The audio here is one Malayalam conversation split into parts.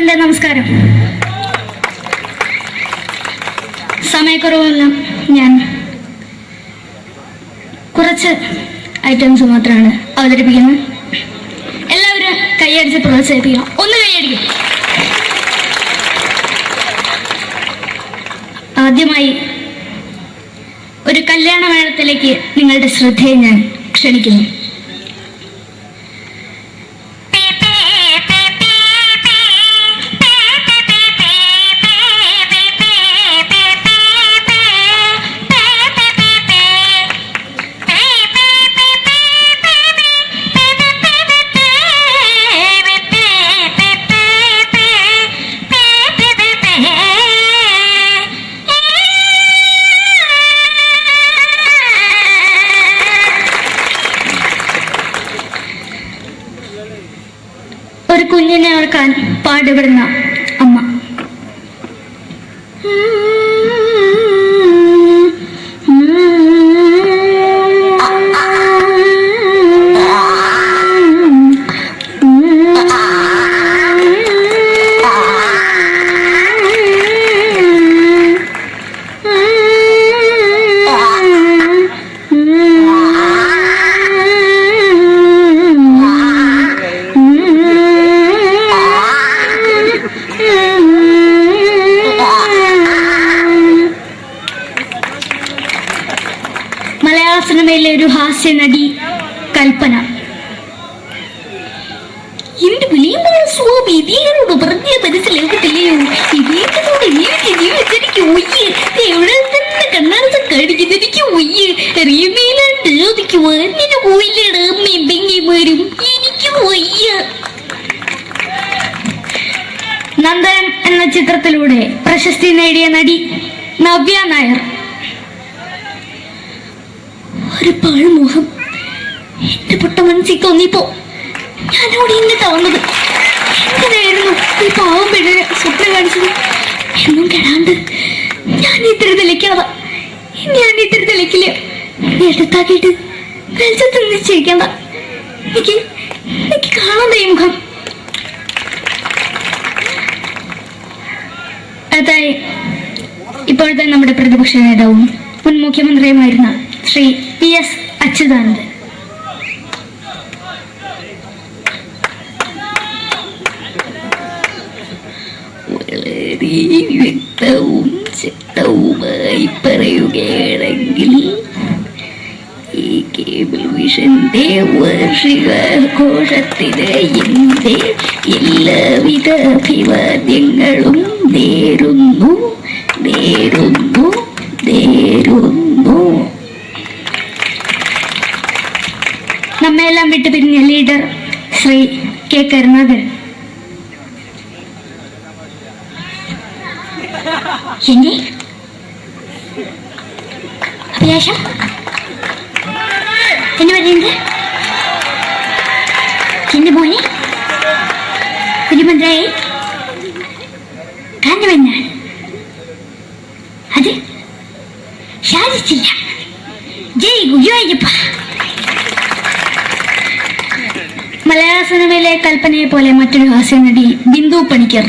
എൻ്റെ നമസ്കാരം. സമയക്കുറവെല്ലാം ഞാൻ കുറച്ച് ഐറ്റംസ് മാത്രമാണ് അവതരിപ്പിക്കുന്നത്. എല്ലാവരും കൈയടിച്ച് പ്രോത്സാഹിപ്പിക്കണം. ഒന്ന് കൈയടിക്കും. ആദ്യമായി ഒരു കല്യാണ മേളത്തിലേക്ക് നിങ്ങളുടെ ശ്രദ്ധയെ ഞാൻ ക്ഷണിക്കുന്നു. ഒരു കുഞ്ഞിനെ ഓർക്കാൻ പാടുപെടുന്ന അമ്മ. മലയാള സിനിമയിലെ ഒരു ഹാസ്യ നടി കൽപ്പന. എന്റെ വിളിയുമ്പോൾ സ്വാമി ഇതിനോട് പറഞ്ഞ മനസ്സിലാകത്തില്ലയോ? ഇതിനോട് എനിക്ക് ജീവിതത്തിലേക്ക് ഒയ്യ് എവിടെ തന്നെ കണ്ണാട കടിക്കുന്നത് എനിക്ക് ഒയ്യ് റിയമയിലാണ്ട് എനിക്ക് വന്നിന് പോയില്ലേടാ അമ്മയും പെങ്ങിമാരും എനിക്ക് ഒയ്യ. നന്ദനം എന്ന ചിത്രത്തിലൂടെ പ്രശസ്തി നേടിയ നടി നവ്യ നായർ. ഒരു പാഴ്മോഹം എന്റെ പൊട്ട മനസ്സിൽ തോന്നിയപ്പോ ഞാനോട് ഇന്നിട്ടാ വന്നത്. എങ്ങനെയായിരുന്നു ഈ പാവം പെണ്ണിന് സ്വപ്നം കാണിച്ചത്? എന്നും കെടാണ്ട് ഞാൻ ഇത്തിരി തെളിക്കാതാ. ഞാൻ ഇത്തിരി തെളിക്കില്ല. എടുത്താക്കിയിട്ട് വെളിച്ചത്ത് നിശ്ചയിക്കണ്ട. എനിക്ക് കാണാൻ ഈ മുഖം. അതായി ഇപ്പോഴത്തെ നമ്മുടെ പ്രതിപക്ഷ നേതാവും മുൻ മുഖ്യമന്ത്രിയുമായിരുന്ന ശ്രീ PS അച്യുതാനന്ദൻ. വളരെ വ്യക്തവും ശക്തവുമായി പറയുകയാണെങ്കിൽ ഈ കേബിൾ വിഷന്റെ വാർഷികാഘോഷത്തിന് എന്റെ എല്ലാവിധ അഭിവാദ്യങ്ങളും നേരുന്നു. നമ്മയെല്ലാം വിട്ടുപിരിഞ്ഞ ലീഡർ ശ്രീ K കരുണാകരൻ. എന്റെ അഭിലാഷം എന്ന് പറയുന്നത് എന്റെ മോനെ കുഞ്ഞുമന്ത്രായി കാണുമെന്നാണ്. അത് സാധിച്ചില്ല. ജയ് ഗുരുവായൂരപ്പ. മലയാള സിനിമയിലെ കൽപ്പനയെ പോലെ മറ്റൊരു ഹാസ്യ നടി ബിന്ദു പണിക്കർ.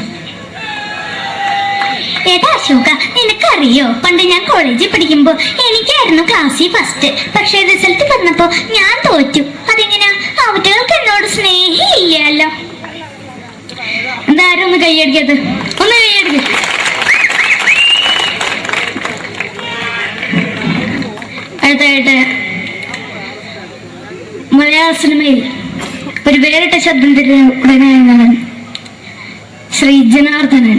ഏതാ അശോക, നിനക്കറിയോ പണ്ട് ഞാൻ കോളേജിൽ പഠിക്കുമ്പോ എനിക്കായിരുന്നു ക്ലാസ്സിൽ ഫസ്റ്റ്. പക്ഷെ റിസൾട്ട് പറഞ്ഞപ്പോ ഞാൻ തോറ്റു. അതെങ്ങനെയാ? അവറ്റകൾക്ക് എന്നോട് സ്നേഹമില്ലല്ലോ. എന്താരും ഒന്ന് കൈയടിക്കത്? ഒന്ന് കൈയടിക്ക. അടുത്തായിട്ട് മലയാള സിനിമയിൽ ഒരു വേറിട്ട ശബ്ദത്തിന്റെ ഉടനായ ശ്രീ ജനാർദ്ദനൻ.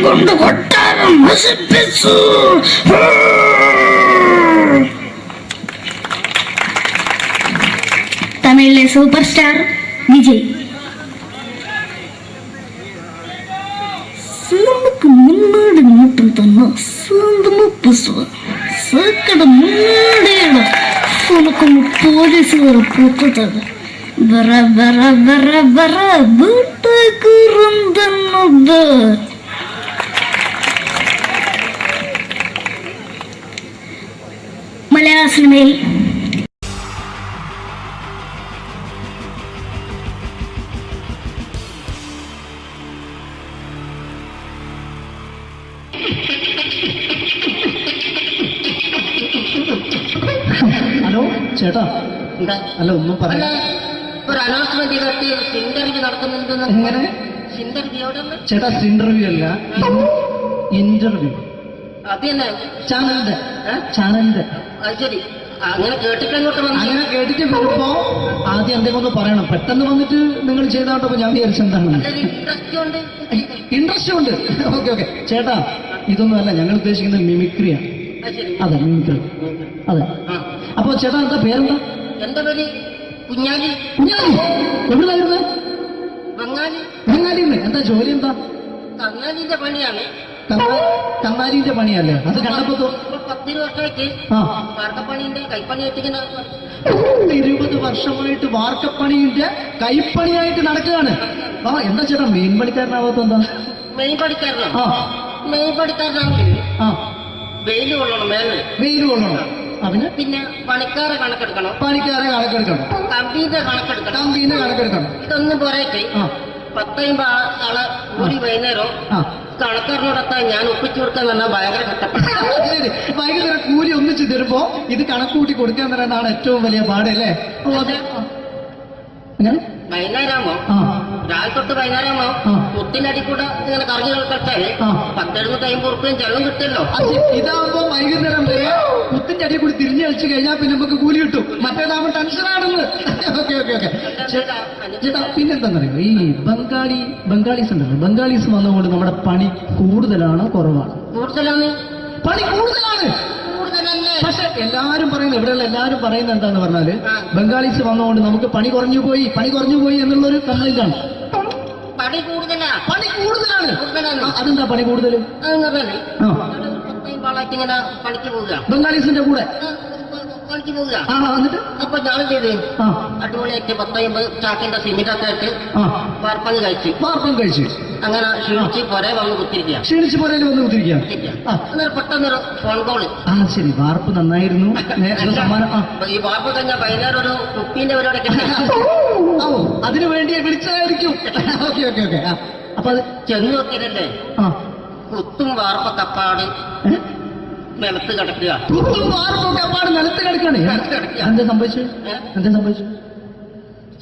കൊണ്ട് കൊട്ടാരം നശിപ്പിച്ചു. തമിഴിലെ സൂപ്പർ സ്റ്റാർ വിജയ്. നമുക്ക് മുന്നോടി നോട്ടം തന്നെ സ്വന്തമോ സക്കട മുന്നോടിയാണ് നമുക്കൊന്ന് പോലീസുകാർ പൊട്ടത് ബറ ബറ ബറ ബറ വീട്ടുകുറുന്നത്. മലയാള സിനിമയിൽ ഹലോ ചേട്ടാ, എന്താ അല്ല ഒന്നും അല്ല പറയാ. ഒരു അനൗൺസ്മെന്റ് നടത്തി ഇന്റർവ്യൂ നടക്കുന്നുണ്ടെന്ന്. എങ്ങനെ ഇന്റർവ്യൂ എവിടെ ഉണ്ട്? ചേട്ടാ? ഇന്റർവ്യൂ അല്ല, ഇന്റർവ്യൂ. അത് തന്നെ ചാനലിന്റെ ഏ? ചാനലിന്റെ. അത് ശരി, അങ്ങനെ കേട്ടിട്ട് അങ്ങോട്ട് വന്നു. അങ്ങനെ കേട്ടിട്ട് വരുമ്പോ ആദ്യം എന്തെങ്കിലും ഒന്ന് പറയണം. പെട്ടെന്ന് വന്നിട്ട് നിങ്ങൾ ചെയ്താട്ടപ്പോ ഞാൻ വിചാരിച്ചെന്താണ് നല്ലൊരു ഇൻട്രസ്റ്റ് ഉണ്ട്. ഇൻട്രസ്റ്റ് ഉണ്ട്. ഓക്കെ ഓക്കെ ചേട്ടാ, ഇതൊന്നും അല്ല ഞങ്ങൾ ഉദ്ദേശിക്കുന്നത് മിമിക്രിയാണ്. അത് ശരി. അതെ, മിമിക്രി. അതെ. ആ. അപ്പൊ ചേട്ടാ എന്താ പേരെന്താ? എന്റെ പേര് കുഞ്ഞാലി. കുഞ്ഞാലി. എവിടുന്നായിരുന്നു? ബംഗാളി. ബംഗാളിന്ന്. എന്താ ജോലി? എന്താ? കങ്ങാലിന്റെ പണിയാണ്. കന്നാലിന്റെ പണിയല്ലേ? അത് കണ്ടപ്പോ ഇപ്പൊ 10 വർഷമായിട്ട് ആ വാർക്കപ്പണിന്റെ കൈപ്പണിയായിട്ട് ഇങ്ങനെ 20 വർഷമായിട്ട് വാർക്കപ്പണിന്റെ കൈപ്പണിയായിട്ട് നടക്കുകയാണ്. ആ എന്താ ചേട്ടാ മെയിൻ പണിക്കാരനാവാത്ത എന്താ? മെയിൻ പണിക്കാരനാണ്. ആ മെയിൻ പണിക്കാരനാണെങ്കിൽ ആ വെയിൽ കൊള്ളണം മേലെ. വെയിൽ കൊള്ളണം. അതിന് പിന്നെ പണിക്കാരെ കണക്കെടുക്കണം, പണിക്കാരെ കണക്കെടുക്കണം, കമ്പീന്റെ കണക്കെടുക്കണം. കമ്പീന്റെ കണക്കെടുക്കണം. ഇതൊന്നും പോരായിട്ട് ആ 10 ആളെ കൂടി വൈകുന്നേരം ആ കണക്കാരനോടൊത്താൻ ഞാൻ ഒപ്പിച്ചു കൊടുക്കാൻ പറഞ്ഞാൽ ഭയങ്കര കഷ്ടപ്പെട്ടു. ശരി, വൈകുന്നേരം കൂലി ഒന്നിച്ച് തരുമ്പോ ഇത് കണക്കൂട്ടി കൊടുക്കാൻ തരാനാണ് ഏറ്റവും വലിയ പാട് അല്ലേ? ഓ അതെ. എങ്ങനെ? വൈകുന്നേരമാകുമ്പോ ആ രാവിലെ തൊട്ട് വൈകുന്നേരമാകുമ്പോ ആ. മുത്തിനടി കൂടെ ഇങ്ങനെ കറങ്ങി കളിച്ചാല് ആ. 10-50 ഉറുപ്പിയും ചെലവും കിട്ടുമല്ലോ. ഇതാവുമ്പോ വൈകുന്നേരം വരെ കുത്തിന്റെ അടിയിൽ കൂടി തിരിഞ്ഞു കളിച്ചു കഴിഞ്ഞാൽ പിന്നെ നമുക്ക് കൂലി കിട്ടും. മറ്റേതാവുമ്പോ ടെൻഷനാണെന്ന്. ഓക്കെ ഓക്കെ ഓക്കെ ചേട്ടാ, പിന്നെന്താണെന്നറിയോ, ഈ ബംഗാളീസ് ഉണ്ടല്ലോ, ബംഗാളീസ് വന്നുകൊണ്ട് നമ്മുടെ പണി കൂടുതലാണോ കുറവാണ്? കൂടുതലാണ്. പണി കൂടുതലാണ്. കൂടുതലല്ലേ? പക്ഷെ എല്ലാരും പറയുന്നത്, ഇവിടെയുള്ള എല്ലാരും പറയുന്നത് എന്താന്ന് പറഞ്ഞാല് ബംഗാളീസ് വന്നുകൊണ്ട് നമുക്ക് പണി കുറഞ്ഞു പോയി എന്നുള്ളൊരു കംപ്ലൈന്റ് ആണ്. പണി കൂടുതലാ. പണി കൂടുതലാണ്. കൂടുതലാണ്. അതെന്താ പണി കൂടുതൽ? അതെന്ന് പറഞ്ഞാല് ആ 10 ആളായിട്ട് ഇങ്ങനെ പണിക്ക് പോവുക. ബംഗാളീസിന്റെ കൂടെ പണിക്ക് പോവുക. ആ എന്നിട്ട് അപ്പൊ ഞാൻ ചെയ്ത് ആ അടിപൊളിയായിട്ട് 10-50 ചാക്കിന്റെ സിമെന്റൊക്കെ ആയിട്ട് ആ വാർപ്പങ്ങ് കഴിച്ച് വാർപ്പം കഴിച്ച് അങ്ങനെ ക്ഷീണിച്ച് പൊരേ വന്ന് കുത്തിരിക്കുക. ക്ഷീണിച്ച് പോരേല് വന്ന് കുത്തിരിക്കുക. ആ അന്നേരം പെട്ടെന്നൊരു ഫോൺ കോള്. ആ ശരി, വാർപ്പ് നന്നായിരുന്നു. സമ്മാനം. ആ ഈ വാർപ്പ് കഴിഞ്ഞാൽ വൈകുന്നേരം ഒരു കുപ്പീന്റെ പരിപാടിയൊക്കെ ഓ അതിനു വേണ്ടി വിളിച്ചതായിരിക്കും. Okay okay okay. അപ്പൊ അത് ചെന്ന് നോക്കിയതല്ലേ ആ കുത്തും വാർപ്പ കപ്പാട് നിലത്ത് കിടക്കുക. കുത്തും വാർപ്പൊക്കെ അപ്പാട് നിലത്ത് കിടക്കാണ്. എന്താ സംഭവിച്ചു?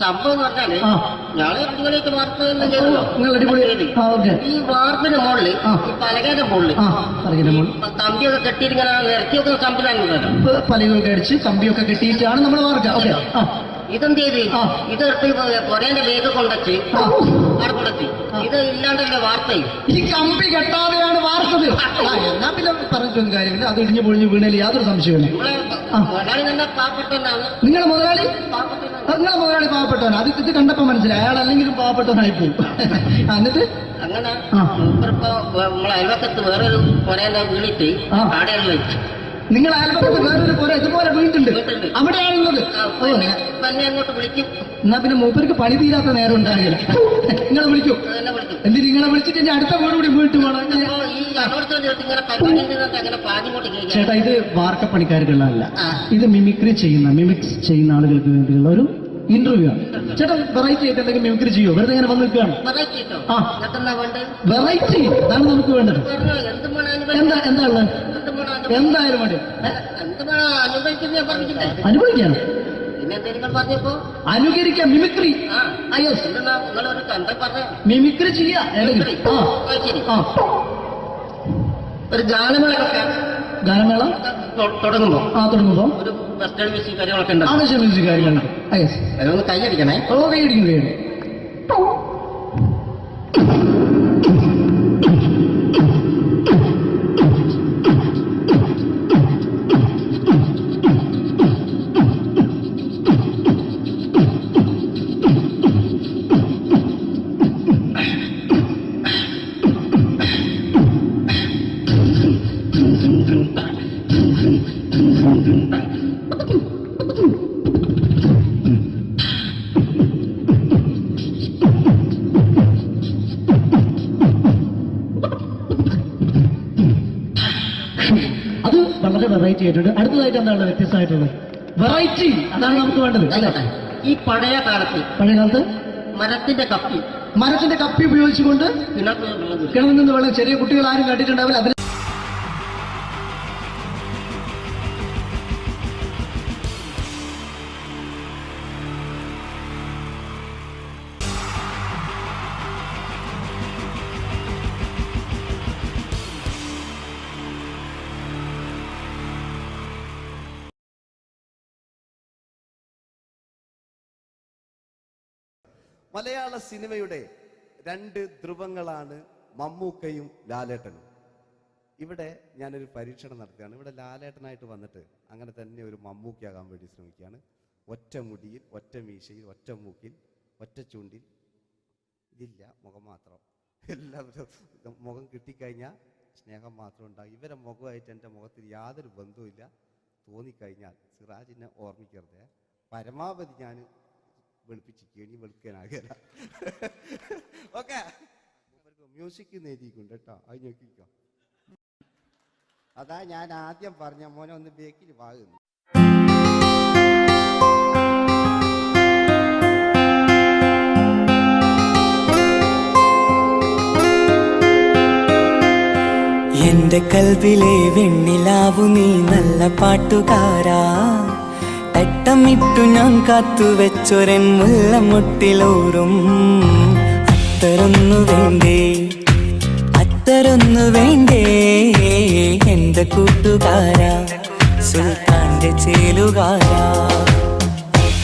സംഭവം എന്ന് പറഞ്ഞാല് ആ. ഞാള് അടിപൊളിയായിട്ട് വാർപ്പ് എല്ലാം ചെയ്തല്ലോ. നിങ്ങൾ അടിപൊളി. ആ ഓക്കെ. ഈ വാർപ്പിന്റെ മുകളില് ആ. ഈ പലകയുടെ മുകളില് ആ പറയുന്ന മോൾ കമ്പിയൊക്കെ കെട്ടിയിട്ട് ഇങ്ങനെ നിരത്തി വെക്കുന്ന സംവിധാനം. പലകൊക്കെ അടിച്ച് കമ്പിയൊക്കെ കെട്ടിയിട്ടാണ് നമ്മൾ വാർക്കുക. ഓക്കെ. ആ ഇതെന്ത് ചെയ്ത് ആ. ഇതെടുത്ത് പൊരേന്റെ വേഗം കൊണ്ടച്ച് ആ. അവിടെ കൊണ്ടച്ച് ഇത് ഇല്ലാണ്ടല്ലേ വാർത്തയും. ഈ കമ്പി കെട്ടാതെയാണ് വാർത്തത്. എന്നാ പിന്നെ പറഞ്ഞിട്ടൊന്നും കാര്യമില്ല. അത് ഇടിഞ്ഞു പൊളിഞ്ഞു വീണേൽ യാതൊരു സംശയമില്ല. ആ. മുതലാളി തന്നെ പാവപ്പെട്ടവനാണ്. നിങ്ങളെ മുതലാളി പാവപ്പെട്ടവനാണ്. നിങ്ങളെ മുതലാളി പാവപ്പെട്ടവൻ. അത് ഇത് കണ്ടപ്പോ മനസ്സിലായി അയാൾ അല്ലെങ്കിലും പാവപ്പെട്ടവനായി പോകും. എന്നിട്ട് അങ്ങനെ ആ. മൂപ്പരിപ്പോ നമ്മളെ അയൽവക്കത്ത് വേറൊരു പൊരേന്റെ വീണിട്ട് ആ. ആടെയാണ് വെച്ചു. നിങ്ങൾ അയൽപക്കത്ത് വേറൊരു പുര ഇതുപോലെ വീട്ടുണ്ട്, അവിടെയാണുള്ളത്. ഓ തന്നെ അങ്ങോട്ട് വിളിക്കും. എന്നാ പിന്നെ മൂപ്പർക്ക് പണി തീരാത്ത നേരം ഉണ്ടാകില്ല. നിങ്ങളെ വിളിക്കും. തന്നെ വിളിക്കും. എന്നിട്ട് നിങ്ങളെ വിളിച്ചിട്ട് ഇനി അടുത്ത വീട് കൂടി വീട്ടു പോകണം. അപ്പോ ഈ അതോടത്ത് ഇങ്ങനെ പരിപാടി നിന്നിട്ട് അങ്ങനെ പാതിങ്ങോട്ട് കേൾക്കാം. ചേട്ടാ, ഇത് വാർക്കപ്പണിക്കാർക്കുള്ളതല്ല. ആ. ഇത് മിമിക്സ് ചെയ്യുന്ന ആളുകൾക്ക് വേണ്ടിയുള്ള ഒരു ഇന്റർവ്യൂ ആണ്. ചേട്ടാ വെറൈറ്റി ആയിട്ട് എന്തെങ്കിലും മിമിക്രി ചെയ്യോ? വെറുതെ ഇങ്ങനെ വന്ന് നിൽക്കുകയാണ്. വെറൈറ്റി കിട്ടോ? ആ. ഇതൊക്കെന്നാ വേണ്ടത്? വെറൈറ്റി അതാണ് നമുക്ക് വേണ്ടത്. പറഞ്ഞോ, എന്ത് വേണം എന്താ അനുഭവിക്കാൻ? എന്താ ഉള്ളത്? എന്ത് വേണം എന്തായാലും മതി. എന്ത് വേണം അനുഭവിക്കുന്നത് ഞാൻ പറഞ്ഞിട്ടില്ലേ? അനുഭവിക്കാണ്, പിന്നെ എന്തെങ്കിലും പറഞ്ഞപ്പോ അനുകരിക്കാം, മിമിക്രി. ആ യെസ്, എന്തെന്നാ നിങ്ങളൊരു എന്താ പറഞ്ഞ മിമിക്രി ചെയ്യാ. ഏതെങ്കിലും. ആ ശരി. ആ ഒരു ഗാനമേളൊക്കെ ഗാനമേള തുടങ്ങുമ്പോ തുടങ്ങുമ്പോ ഒരു വെസ്റ്റേൺ മ്യൂസിക് കാര്യങ്ങളൊക്കെ ഉണ്ട്. ആവശ്യം മ്യൂസിക് കാര്യങ്ങളുണ്ട്. യെസ്, അതൊന്ന് കൈയടിക്കണേ. ഓ കൈയടിക്കും കൈയടിക്കും. അത് വളരെ വെറൈറ്റി ആയിട്ടുണ്ട്. അടുത്തതായിട്ട് എന്താണ് വ്യത്യസ്തമായിട്ടുള്ളത്? വെറൈറ്റി, അതാണ് നമുക്ക് വേണ്ടത് അല്ലേ? ഈ പഴയ കാലത്ത് പഴയ കാലത്ത് മരത്തിന്റെ കപ്പി കപ്പി ഉപയോഗിച്ചുകൊണ്ട് കിണറ്റിൽ വെള്ളം കിണറിൽ നിന്ന് വെള്ളം ചെറിയ കുട്ടികൾ ആരും കണ്ടിട്ടുണ്ടാവില്ല. അതിന് മലയാള സിനിമയുടെ രണ്ട് ധ്രുവങ്ങളാണ് മമ്മൂക്കയും ലാലേട്ടനും. ഇവിടെ ഞാനൊരു പരീക്ഷണം നടത്തുകയാണ്. ഇവിടെ ലാലേട്ടനായിട്ട് വന്നിട്ട് അങ്ങനെ തന്നെ ഒരു മമ്മൂക്കയാകാൻ വേണ്ടി ശ്രമിക്കുകയാണ്. ഒറ്റ മുടിയിൽ, ഒറ്റ മീശയിൽ, ഒറ്റ മൂക്കിൽ, ഒറ്റ ചൂണ്ടിൽ, ഇതില്ല, മുഖം മാത്രം. എല്ലാവരും മുഖം കിട്ടിക്കഴിഞ്ഞാൽ സ്നേഹം മാത്രം ഉണ്ടാകും. ഇവരെ മുഖമായിട്ട് എൻ്റെ മുഖത്തിൽ യാതൊരു ബന്ധവുമില്ല. തോന്നിക്കഴിഞ്ഞാൽ സിറാജിനെ ഓർമ്മിക്കരുത്. പരമാവധി ഞാൻ വെളുപ്പിച്ചിരിക്കും, ഇനി വെളുക്കാനാകില്ല. ഓക്കെ, മ്യൂസിക് എഴുതിയിട്ടുണ്ട് കേട്ടോ, അത് നോക്കിക്കോ. അതാ ഞാൻ ആദ്യം പറഞ്ഞ മോനെ ഒന്ന് ബേക്കിൽ വാങ്ങുന്നു. എന്റെ കൽവിലെ വെണ്ണിലാവു നീ നല്ല പാട്ടുകാരാ, തട്ടമിട്ടു ഞാൻ കാത്തുവെച്ചൊരൻ മുല്ലമുട്ടിലോറും. അത്തരൊന്നു വേണ്ടേ, അത്തരൊന്നു വേണ്ടേ എന്റെ കൂട്ടുകാരാ, സുൽത്താന്റെ ചേലുകാരാ.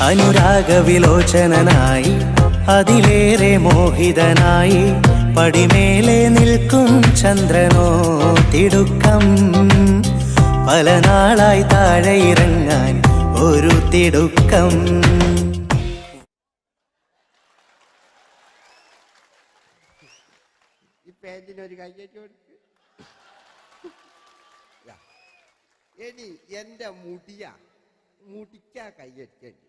അനുരാഗവിലോചനായി അതിലേറെ മോഹിതനായി പടിമേലെ നിൽക്കും ചന്ദ്രനോ തിടുക്കം. പല നാളായി താഴെ ഇറങ്ങാൻ ഒരു തിടുക്കം. ഈ പേജിനൊരു കയ്യേറ്റ് കൊടുക്ക്. എടി എൻ്റെ മുടിക്കാ കയ്യേറ്റേണ്ടി.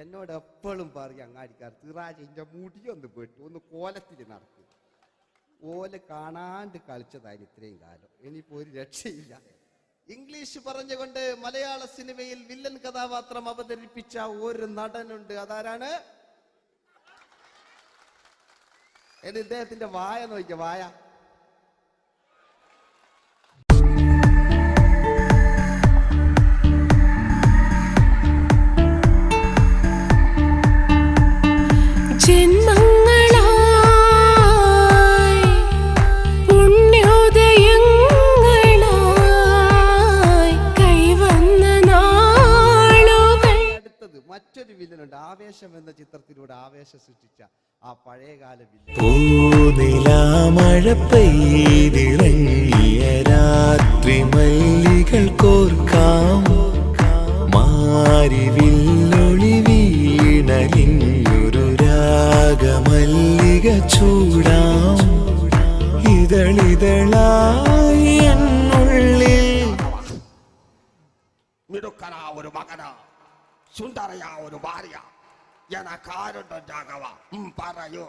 എന്നോട് എപ്പോഴും പറയും അങ്ങാടിക്കാർ, സിറാജ് എൻ്റെ മുടിയൊന്ന് പെട്ടു, ഒന്ന് കോലത്തിൽ നടക്കും. ഓല് കാണാണ്ട് കളിച്ചതായിരുന്നു ഇത്രയും കാലം. ഇനിയിപ്പോ ഒരു രക്ഷയില്ല. ഇംഗ്ലീഷ് പറഞ്ഞുകൊണ്ട് മലയാള സിനിമയിൽ വില്ലൻ കഥാപാത്രം അവതരിപ്പിച്ച ഒരു നടനുണ്ട്. അതാരാണ്? ഇദ്ദേഹത്തിന്റെ വായ നോക്കിയ വായ. മറ്റൊരു വില്ലനുണ്ട്. ആവേശം എന്ന ചിത്രത്തിലൂടെ ആവേശം സൃഷ്ടിച്ച ആ പഴയകാല വില്ലൻ. മഴ പെയ്തിറങ്ങിയ രാത്രി മല്ലികൾ കോർക്കാം, മാരിവില്ലൊളി വീണലിഞ്ഞൊരു രാഗമല്ലിക ചൂടാം. ഇതളിതളായി എന്നുള്ളിൽ മിടുക്കനാ ഒരു മകനാ, സുന്ദരയാ ഒരു ഭാര്യ, എനക്കാരുണ്ടോ രാഘവ, പറയൂ.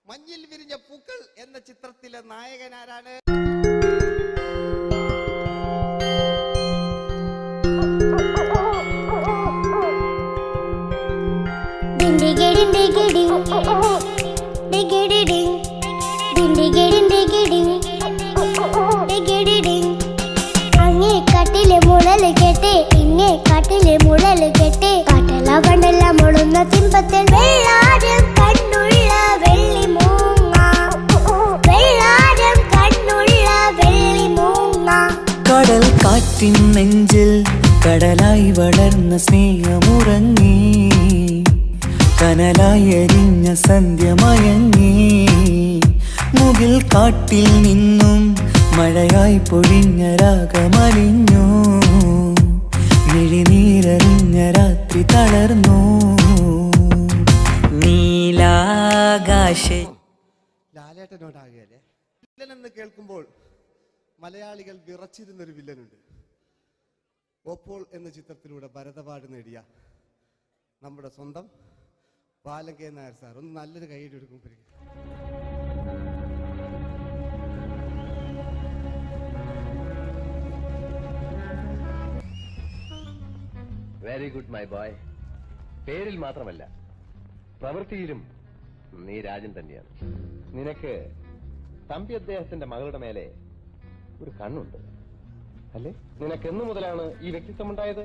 മഞ്ഞിൽ വിരിഞ്ഞ പൂക്കൾ എന്ന ചിത്രത്തിലെ നായകനാരാണ്? അങ്ങേ മുഴല് കേട്ടേ, ഇങ്ങേ കാട്ടിലെ മുഴല് കേട്ടേ, കാട്ടല കണ്ടല്ല മുളുന്ന തിമ്പത്തിൽ വെള്ളാരം കണ്ണുള്ള വെള്ളിമൂങ്ങ, വെള്ളാരം കണ്ണുള്ള വെള്ളിമൂങ്ങ. കടൽ കാറ്റിൻ നെഞ്ചിൽ കടലായി വളർന്ന സ്നേഹമുറങ്ങി, കനലായി എരിഞ്ഞ സന്ധ്യ മയങ്ങി. മുകിൽ കാട്ടിൽ നിന്നും മഴയായി പൊഴിഞ്ഞ രാഗമലിഞ്ഞു, മിഴിനീരറിഞ്ഞ രാത്രി തളർന്നു. നീലാകാശ ലാലേട്ടനോടാകല്ലേ വില്ലൻ എന്ന് കേൾക്കുമ്പോൾ മലയാളികൾ വിറച്ചിരുന്നൊരു വില്ലനുണ്ട്. ഓപ്പോൾ എന്ന ചിത്രത്തിലൂടെ ഭരതപാട് നേടിയ നമ്മുടെ സ്വന്തം ബാലൻ കെ നായർ സാർ. ഒന്ന് നല്ലൊരു കൈയ്യടി എടുക്കുമ്പോൾ വെരി ഗുഡ് മൈ ബോയ്. പേരിൽ മാത്രമല്ല പ്രവൃത്തിയിലും നീ രാജൻ തന്നെയാണ്. നിനക്ക് തമ്പി അദ്ദേഹത്തിന്റെ മകളുടെ മേലെ ഒരു കണ്ണുണ്ട് അല്ലേ? നിനക്ക് എന്നു മുതലാണ് ഈ വ്യക്തിത്വം ഉണ്ടായത്?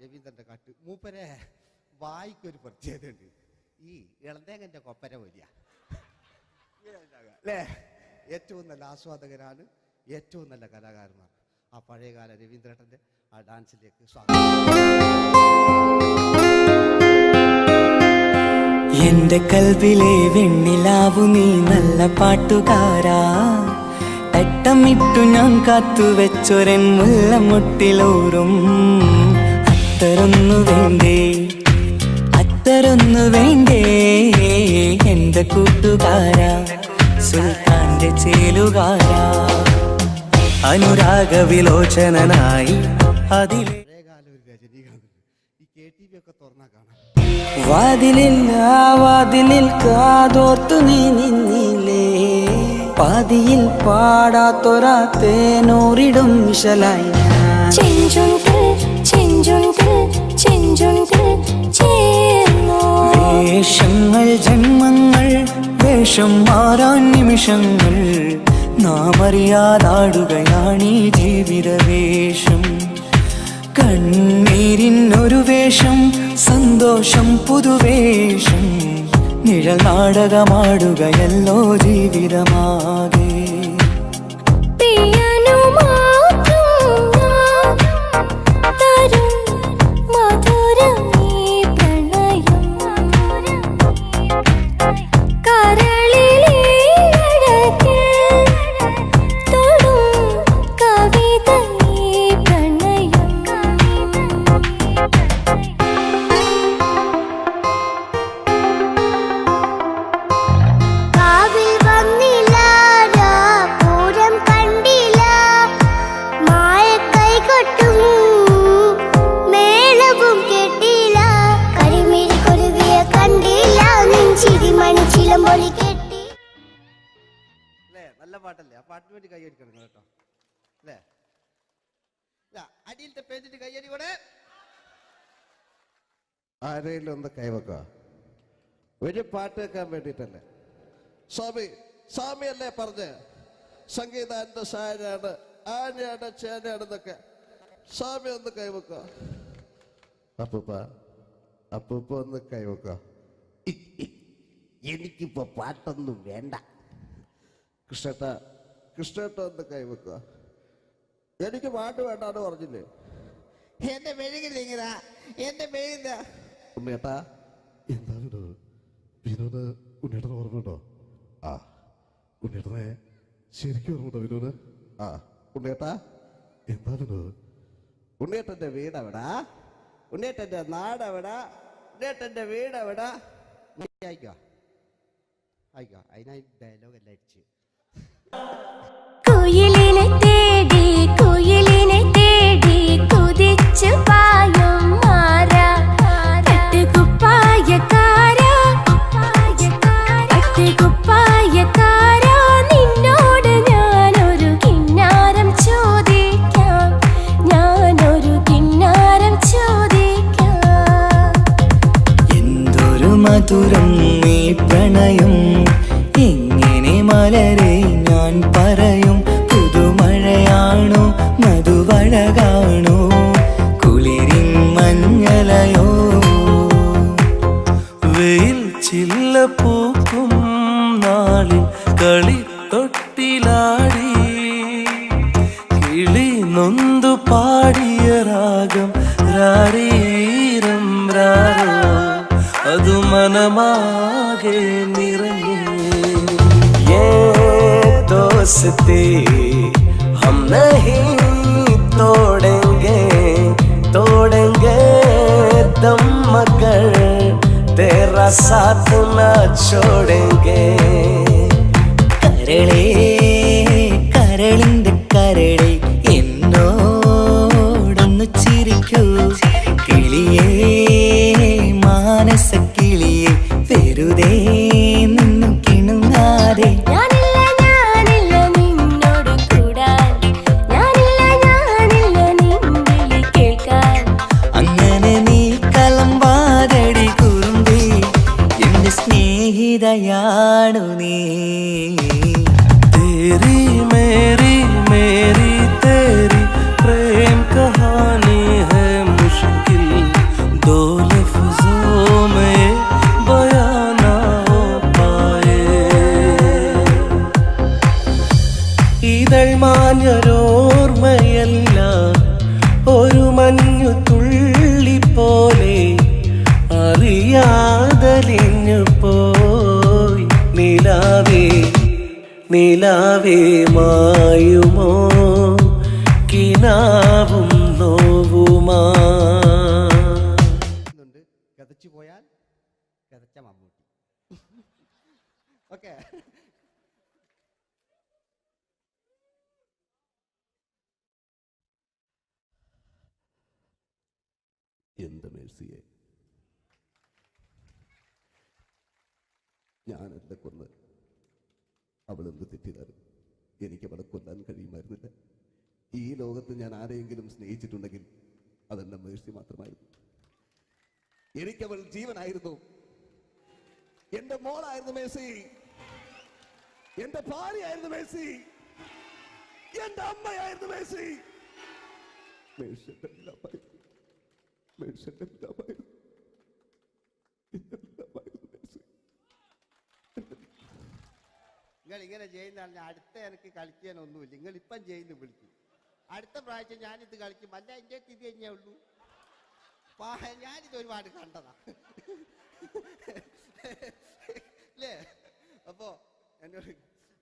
രവീന്ദ്രന്റെ കാട്ട് മൂപ്പരെ വായിക്കൊരു പ്രത്യേകത ഉണ്ട്. ഈ ഇളന്തേങ്ങന്റെ കൊപ്പര വലിയ അല്ലേ? ഏറ്റവും നല്ല ആസ്വാദകരാണ് ഏറ്റവും നല്ല കലാകാരന്മാർ. ആ പഴയകാല രവീന്ദ്രേട്ടൻ്റെ ആ ഡാൻസിലേക്ക് സ്വാഗതം. എന്റെ കൽവിലെ വെണ്ണിലാവു നീ നല്ല പാട്ടുകാരാ, തട്ടമിട്ടു ഞാൻ കാത്തുവെച്ചൊരൻ മുല്ലമുട്ടിലോറും അത്തരൊന്നു വേണ്ടേ, അത്തരൊന്നു വേണ്ടേ എന്റെ കൂട്ടുകാരാ, സുൽത്താന്റെ ചേലുകാരാ, അനുരാഗവിലോചനായി അതിലെ പഴയകാല ഒരു രജനീകാന്ത്. ഈ KTV ഒക്കെ തുറന്നാ കാണാം. വാതിലിൽ കാതോർത്തു നീ നിന്നില്ലേ, പാതിയിൽ പാടാത്തൊരാ തേനൂറിടും വിശലായി വേഷങ്ങൾ ജന്മങ്ങൾ വേഷം മാറാൻ നിമിഷങ്ങൾ നാം അറിയാതാടുകയാണീ ജീവിതവേഷം. കണ്ണീരിനൊരു വേഷം സന്തോഷം പുതുവേഷം, നിഴൽ നാടകമാടുകയല്ലോ ജീവിതമാകെ. അല്ലേ? നല്ല പാട്ടല്ലേ? ആ പാട്ടിന് വേണ്ടി കൈയടിക്കണം കേട്ടോ. അല്ലേ? അടിയിലത്തെ പേജിട്ട് കൈയടി കൂടെ. ആരെങ്കിലും ഒന്ന് കൈവക്കുക. ഒരു പാട്ട് വെക്കാൻ വേണ്ടിട്ടല്ലേ? സ്വാമി അല്ലേ പറഞ്ഞ് സംഗീതം എന്റെ സാരാണ്, ആനയാണ് ചേനയാണെന്നൊക്കെ. സ്വാമി ഒന്ന് കൈവക്കുക. അപ്പൂപ്പ ഒന്ന് കൈവക്കുക. എനിക്കിപ്പോ പാട്ടൊന്നും വേണ്ട. കൃഷ്ണേട്ട ഒന്ന് കൈവക്കുക. എനിക്ക് പാട്ട് വേണ്ടാന്ന് പറഞ്ഞില്ലേ? എന്റെ മെഴുകില്ല എന്റെ മെഴുകില്ല. ഉണ്ണേട്ടാ എന്താ വിനോദ്? ഉണ്ണേട്ടന് ഓർമ്മയുണ്ടോ? ആ ഉണ്ണേട്ടനെ ശരിക്കും ഓർമ്മയുണ്ടോ വിനോദ്? ആ ഉണ്ണേട്ടാ എന്താ വിനോദ്? ഉണ്ണേട്ടന്റെ വീടെവിടാ? ഉണ്ണേട്ടന്റെ നാടെവിടാ? ഉണ്ണേട്ടന്റെ വീടെവിടാ? അയക്കോ അതിനായി ഡയലോഗ് എല്ലാം അടിച്ച്. കുയിലിനെ തേടി കുതിച്ചു പായും മാറാ, പട്ടുകുപ്പായക്കാരാ, നിന്നോട് ഞാനൊരു കിന്നാരം ചോദിക്കാം, എന്തൊരു മധുരം നീ പ്രണയം, എങ്ങനെ മലരെ ഞാൻ പറയും. പുതുമഴയാണോ മധുവഴകാണോ കുളിരിൻ മഞ്ഞലയോ, വെയിൽ ചില്ല പൂക്കും നാളിൽ കളിത്തൊട്ടിലാടി കിളി നൊന്തു പാടിയ രാഗം രാരീരം രാരോ, അതു മനമാകെ നിറഞ്ഞേ. दोस्ती हम नहीं तोड़ेंगे दम मगर तेरा साथ न छोड़ेंगे. കരളേ കരളിന്റെ കരളെ എന്നോടൊന്നു ചിരിക്കൂ, കിളിയേ മാനസ കിളിയെ വെറുതെ നിന്നു കിണുങ്ങാതെ. അങ്ങനെ നീ കലമ്പാതടി കുറുമ്പി, എന്റെ സ്നേഹിതയാണു നീ. तेरी मेरी मेरी तेरी प्रेम कहानी है मुश्किल, दो लफ्जों में बयां ना हो पाए. ഇതൾ മാഞ്ഞൊരോർമ്മയല്ല ഒരു മഞ്ഞു തുള്ളി പോലെ അറിയാതലിഞ്ഞു പോയി നിലാവേ നിലാവേ മായുമോ കിനാവും നോവുമാ. കഥച്ചു പോയാൽ കഥച്ച മമ്മൂട്ടി. ഓക്കെ, എന്ത് മേഴ്സിയെ, ഞാനല്ല കൊന്ന്, അവളെന്ത് തെറ്റിയതാണ്. എനിക്ക് അവളെ കൊല്ലാൻ കഴിയുമായിരുന്നില്ല. ഈ ലോകത്ത് ഞാൻ ആരെയെങ്കിലും സ്നേഹിച്ചിട്ടുണ്ടെങ്കിൽ അതെന്റെ മേഴ്സി മാത്രമായിരുന്നു. എനിക്കവൾ ജീവനായിരുന്നു, എന്റെ മോളായിരുന്നു മേഴ്സി, എന്റെ ഭാര്യയായിരുന്നു മേഴ്സി, എന്റെ അമ്മയായിരുന്നു മേഴ്സി. മേഴ്സിയുടെ എല്ലാമായിരുന്നു, മേഴ്സിയുടെ എല്ലാമായിരുന്നു, എല്ലാമായിരുന്നു മേഴ്സി. നിങ്ങൾ ഇങ്ങനെ ചെയ്യുന്നതാണ്. അടുത്ത എനിക്ക് കളിക്കാനൊന്നുമില്ല. നിങ്ങൾ ഇപ്പം ചെയ്യുന്നു വിളിക്കും. അടുത്ത പ്രാവശ്യം ഞാനിത് കളിക്കും. അല്ല, എൻ്റെ ഇത് തന്നെയേ ഉള്ളൂ. ഞാനിത് ഒരുപാട് കണ്ടതാ അല്ലേ?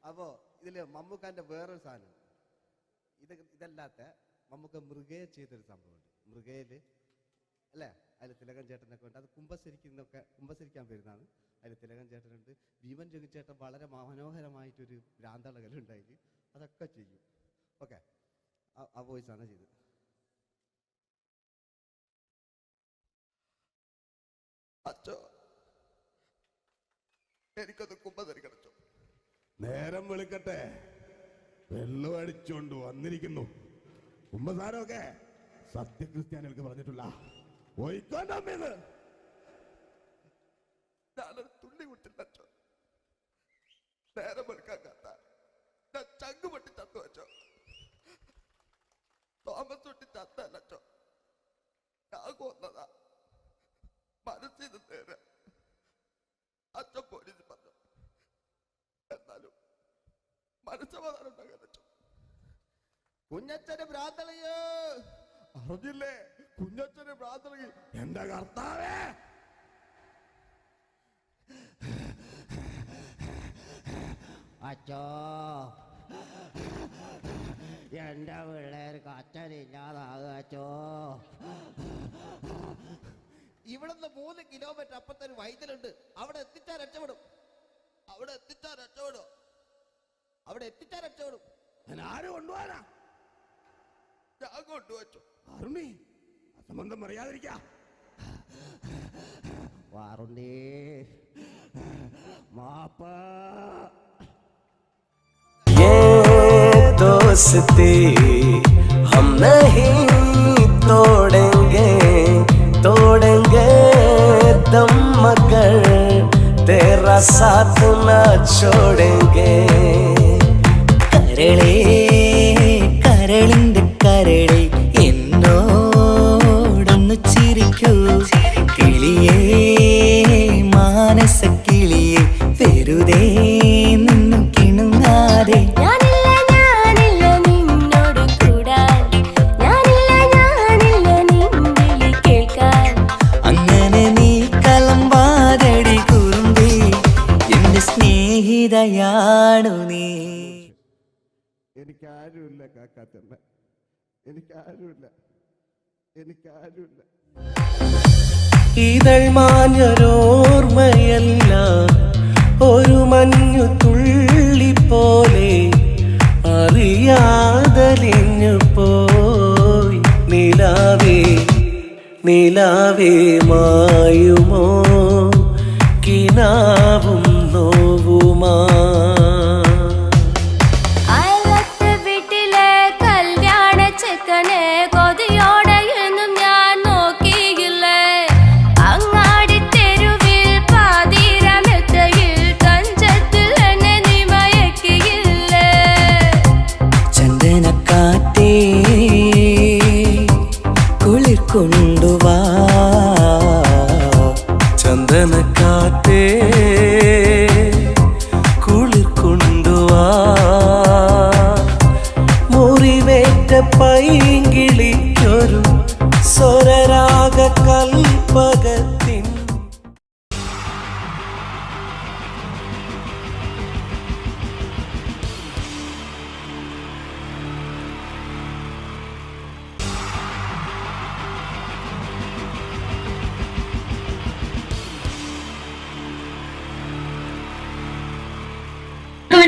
അപ്പോ ഇതില് മമ്മൂക്കാന്റെ വേറൊരു സാധനം, ഇതല്ലാത്ത മമ്മൂക്ക മൃഗയെ ചെയ്തൊരു സംഭവമുണ്ട്. മൃഗയില് അല്ലേ, അതിൽ തിലകൻ ചേട്ടനൊക്കെ ഉണ്ട്. അത് കുമ്പസരിക്കാൻ വരുന്നതാണ്. അതിൽ തിലകൻ ചേട്ടനുണ്ട്, ഭീമൻ രഘുചേട്ടൻ വളരെ മനോഹരമായിട്ടൊരു ഭ്രാന്തളകലുണ്ടായി. അതൊക്കെ ചെയ്യും. ഓക്കെ, ആ വോയിസാണ് ചെയ്തത്. അച്ചോ, എനിക്കൊന്ന് കുമ്പസരിക്കണച്ചോ. നേരം വിളിക്കട്ടെ, വെള്ളം അടിച്ചോണ്ട് വന്നിരിക്കുന്നു. കുമ്പസാരമൊക്കെ സത്യക്രിസ്ത്യാനികൾക്ക് പറഞ്ഞിട്ടുള്ള ഒഴിക്കോണ്ടമ്മേന്ന് ഞാനൊരു തുള്ളി വിട്ടില്ലച്ചോ. നേരം വെളുക്കാൻ കാത്ത ഞാൻ ചങ്ക് പൊട്ടി ചത്തു വെച്ചോ. തോമസ് തൊട്ടി ചത്തല്ലച്ചോ, ഞാൻ കൊന്നതാ. മനസ്സിന് നേരെ അച്ഛൻ പോലീസ് പറഞ്ഞു. എന്നാലും മനസ്സമാധാനം ഉണ്ടാകാനോ. കുഞ്ഞച്ഛന് ഭ്രാന്തളയോ അറിഞ്ഞില്ലേ? കുഞ്ഞച്ഛന് ഭ്രാന്തളകി. എന്റെ കർത്താവേ, അച്ചോ, എന്റെ പിള്ളേർക്ക് അച്ഛനില്ലാതാകച്ചോ. ഇവിടുന്ന് 3 കിലോമീറ്റർ അപ്പുറത്തെ ഒരു വൈദ്യുണ്ട്. അവിടെ എത്തിച്ചാൽ രക്ഷപ്പെടും. ആര് കൊണ്ടുപോകാനാ? ഞാൻ കൊണ്ടുവച്ചു. അരുണി, അസംബന്ധം പറയാതിരിക്കാ. വാറുണ്ണി, മാപ്പ്. ये दोस्ती हम नहीं तोड़ेंगे, तोड़ेंगे दम मगर तेरा साथ न छोड़ेंगे. കരളേ കരളിന്റെ കരളെ എന്നോടൊന്നു ചിരിക്കൂ. കിളിയേ മാനസ കിളിയെ വെറുതെ നിന്നു കിണുങ്ങാതെ. ഞാനില്ല നിന്നോട് കൂടാൻ, ഞാനില്ല നിൻ വിളി കേൾക്കാൻ. അങ്ങനെ നീ കലമ്പാതടി കുറുമ്പി, എന്റെ സ്നേഹിതയാണു നീ. എനിക്കാരുമില്ല കാക്കാത്തമ്മ, എനിക്കാരുമില്ല. ഇതൾ മാഞ്ഞൊരോർമ്മയല്ല ഒരു മഞ്ഞു തുള്ളി പോലെ അറിയാതലിഞ്ഞു പോയി നിലാവേ നിലാവേ മായുമോ കിനാവും നോവുമാ. അയലത്തെ വീട്ടിലെ കല്യാണ ചെക്കനെ കൊതിയോടെ എന്നും ഞാൻ നോക്കിയില്ലേ. അങ്ങാടി തെരുവിൽ പാതിരമെത്തയിൽ കഞ്ചത്തിൽ എന്നെ നീ മയക്കിയില്ലേ. ചന്ദനക്കാറ്റേ കുളിർ കൊണ്ടുവാ, ചന്ദനക്കാറ്റേ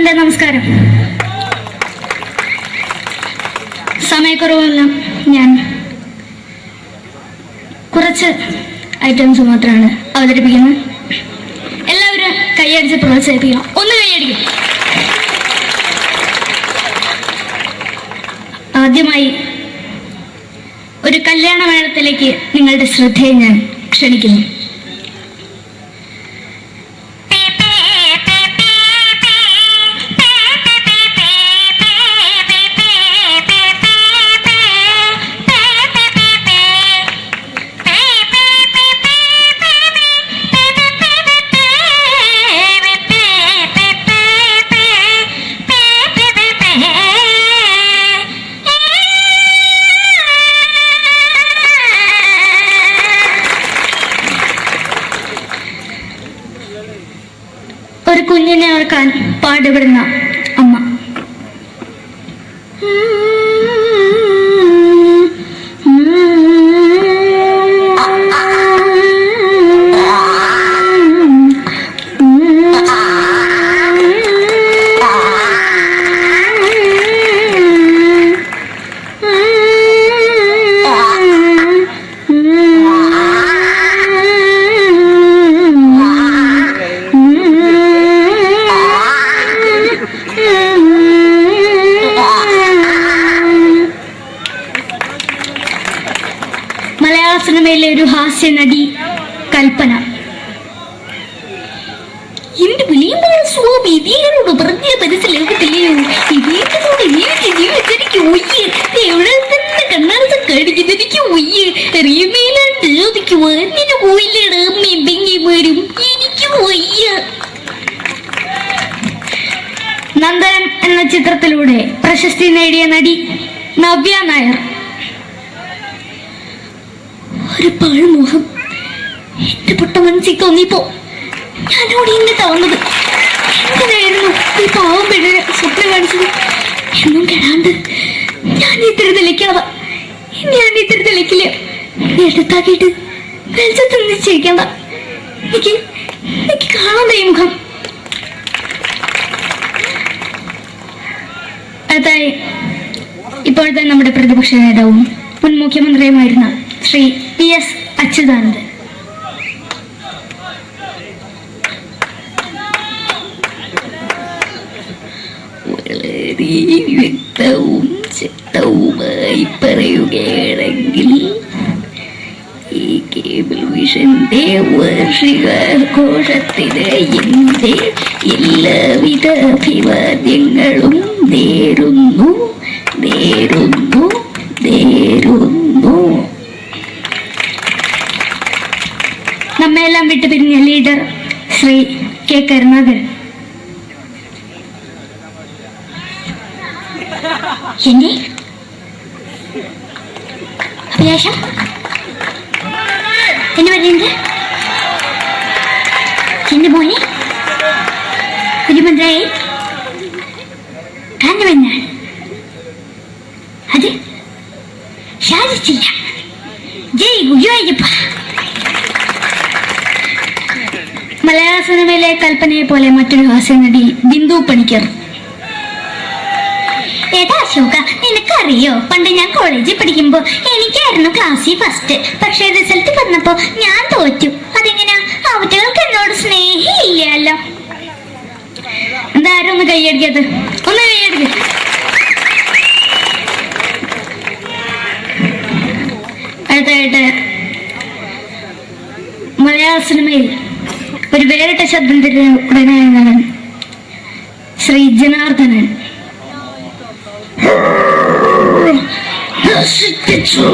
എൻ്റെ നമസ്കാരം. സമയക്കുറവെല്ലാം ഞാൻ കുറച്ച് ഐറ്റംസ് മാത്രമാണ് അവതരിപ്പിക്കുന്നത്. എല്ലാവരും കൈയടിച്ച് പ്രോത്സാഹിപ്പിക്കണം. ഒന്ന് കൈയടിക്കും. ആദ്യമായി ഒരു കല്യാണ മേളത്തിലേക്ക് നിങ്ങളുടെ ശ്രദ്ധയെ ഞാൻ ക്ഷണിക്കുന്നു. ഒരു കുഞ്ഞിനെ ഓർക്കാൻ പാടുപെടുന്ന അമ്മ. മലയാള സിനിമയിലെ ഒരു ഹാസ്യ നടി കൽപ്പന. എന്റെ വിളിയമായ സ്വാമി ഇതിനോട് പറഞ്ഞ മനസ്സിലാകത്തില്ലയോ? ഇതിനോട് എനിക്ക് ജീവിതത്തിലേക്ക് ഒയ്യ് എവിടെ തന്നെ കണ്ണാട കടിക്കുന്നത് എനിക്ക് ഒയ്യ് റീമയിലാണ്ട് ചോദിക്ക് വന്നിട്ട് പോയില്ലേടാ അമ്മയും പെങ്ങിമാരും എനിക്ക് വയ്യ. നന്ദനം എന്ന ചിത്രത്തിലൂടെ പ്രശസ്തി നേടിയ നടി നവ്യ നായർ. ഒരു പഴമുഖം എന്റെ പൊട്ട മനസ്സിൽ തോന്നിയപ്പോ ഞാനോട് ഇന്നിട്ടാ വന്നത്. എന്തിനായിരുന്നു ഈ പാവം പെണ്ണിനെ സ്വപ്നം കാണിച്ചത്? എന്നും കെടാണ്ട് ഞാൻ ഇത്തിരി തെളിക്കാതെ ഞാൻ ഇത്തിരി തെളിക്കില്ല. എടുത്താക്കിയിട്ട് വെളിച്ചത്തിൽ നിശ്ചയിക്കണ്ട. എനിക്ക് കാണാൻ ഈ മുഖം. അടുത്തായി ഇപ്പോഴത്തെ നമ്മുടെ പ്രതിപക്ഷ നേതാവും മുൻ മുഖ്യമന്ത്രിയുമായിരുന്ന ശ്രീ PS അച്യുതാനന്ദൻ. വളരെ വ്യക്തവും ശക്തവുമായി പറയുകയാണെങ്കിൽ ഈ കേബിൾ വിഷന്റെ വാർഷികാഘോഷത്തിന് എന്റെ എല്ലാവിധ അഭിവാദ്യങ്ങളും നേരുന്നു. നമ്മെല്ലാം വിട്ടുപിരിഞ്ഞ ലീഡർ ശ്രീ കെ കരുണാകരൻ. എന്റെ അഭിലാഷം എന്നെ പറയുന്നത് എന്റെ മോനെ കുരുമന്ത്രായി കാണുമെന്നാണ്. അത് സാധിച്ചില്ല. ജയ് ഗുരുവായൂരപ്പ. മലയാള സിനിമയിലെ കൽപ്പനയെ പോലെ മറ്റൊരു ഹാസ്യ നടി ബിന്ദു പണിക്കർ. ഏതാ അശോക, നിനക്കറിയോ പണ്ട് ഞാൻ കോളേജിൽ പഠിക്കുമ്പോ എനിക്കായിരുന്നു ക്ലാസ്സിൽ ഫസ്റ്റ്. പക്ഷെ റിസൾട്ട് വന്നപ്പോ ഞാൻ തോറ്റു. അതെങ്ങനെയാ? അവറ്റകൾക്ക് എന്നോട് സ്നേഹമില്ലല്ലോ. എന്താരും ഒന്ന് കൈയടിക്കത്? ഒന്ന് കൈയടിക്ക. അടുത്തായിട്ട് മലയാള സിനിമയിൽ ഒരു വേറിട്ട ശബ്ദം ഉടനായ ശ്രീ ജനാർദ്ദനൻ. നശിപ്പിച്ചു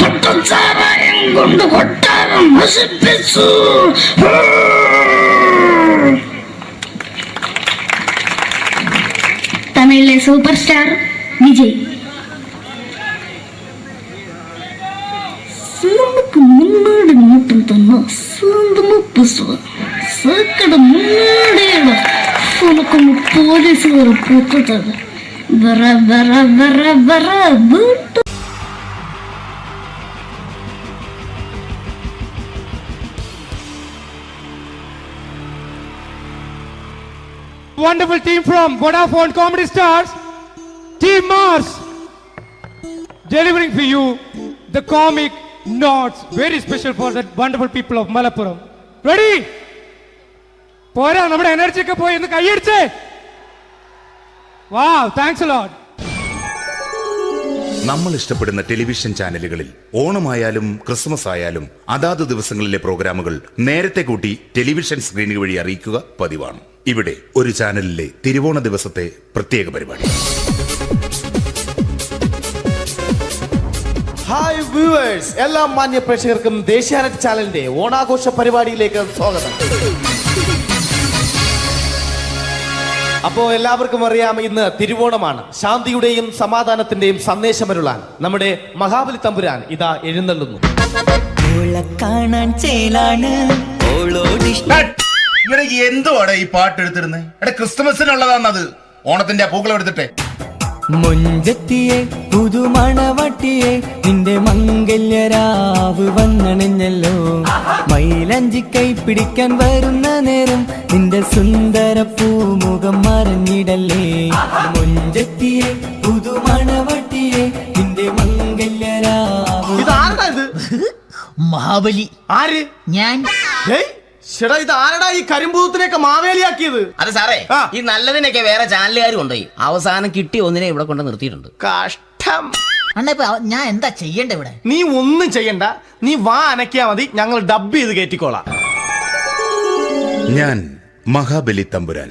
പട്ടച്ചാരായം കൊണ്ട് കൊട്ടാരം നശിപ്പിച്ചു. തമിഴിലെ സൂപ്പർ സ്റ്റാർ വിജയ്. നമുക്ക് മുന്നോടി നോട്ടം തന്ന സ്വന്തം സക്കട മുന്നോടിയുള്ള നമുക്കൊന്ന് പോലീസുകാർ പൊത്തത് വീട്ടു. Wonderful team from Vodafone Comedy Stars, Team Mars, delivering for you the comic notes, very special for the wonderful people of Malappuram. Ready? പോരാ, നമ്മുടെ എനർജി ഒക്കെ പോയി ഒന്ന് കൈയടിച്ചേ. Wow, thanks a lot. നമ്മൾ ഇഷ്ടപ്പെടുന്ന ടെലിവിഷൻ ചാനലുകളിൽ ഓണമായാലും ക്രിസ്മസ് ആയാലും അതാത് ദിവസങ്ങളിലെ പ്രോഗ്രാമുകൾ നേരത്തെ കൂട്ടി ടെലിവിഷൻ സ്ക്രീനുകൾ വഴി അറിയിക്കുക പതിവാണ്. ഇവിടെ ഒരു ചാനലിലെ തിരുവോണ ദിവസത്തെ പ്രത്യേക പരിപാടി. ഹായ് വ്യൂവേഴ്സ്, എല്ലാ മാന്യ പ്രേക്ഷകർക്കും ദേശീയാനെറ്റ് ചാനലിന്റെ ഓണാഘോഷ പരിപാടിയിലേക്ക് സ്വാഗതം. അപ്പോ എല്ലാവർക്കും അറിയാം, ഇന്ന് തിരുവോണമാണ്. ശാന്തിയുടെയും സമാധാനത്തിന്റെയും സന്ദേശമരുളാൻ നമ്മുടെ മഹാബലി തമ്പുരാൻ ഇതാ എഴുന്നള്ളുന്നു. കാണാൻ ചേലാണ് എന്തുവാടാ ഈ പാട്ട് എടുത്തിരുന്നത്? എടാ, ക്രിസ്മസിനുള്ളതാണത്. ഓണത്തിന്റെ പൂക്കളം എടുത്തിട്ടെ. മൊഞ്ചത്തിയെ പുതുമണവട്ടിയെ നിന്റെ മംഗല്യരാവ് വന്നണിഞ്ഞല്ലോ. മൈലഞ്ചി കൈ പിടിക്കാൻ വരുന്ന നേരം നിന്റെ സുന്ദര പൂമുഖം മറഞ്ഞിടല്ലേ. മൊഞ്ചത്തിയെ പുതുമണവട്ടിയെ നിന്റെ മംഗല്യരാവ്. മഹാബലി ആര്? ഞാൻ. ചേട്ടാ, ഇത് ആരടാ ഈ കരിമ്പൂത്തിനെയൊക്കെ മാവേലിയാക്കിയത്? അത് സാറേ, ഈ നല്ലതിനൊക്കെ വേറെ ചാനലുകാർ കൊണ്ടുപോയി അവസാനം കിട്ടി ഒന്നിനെ ഇവിടെ കൊണ്ട് നിർത്തിയിട്ടുണ്ട്. കഷ്ടം. ഞാൻ എന്താ ചെയ്യണ്ട ഇവിടെ? നീ ഒന്നും ചെയ്യണ്ട, നീ വാ അനക്കിയാ മതി, ഞങ്ങൾ ഡബ് ചെയ്ത് കയറ്റിക്കോളാം. ഞാൻ മഹാബലി തമ്പുരാൻ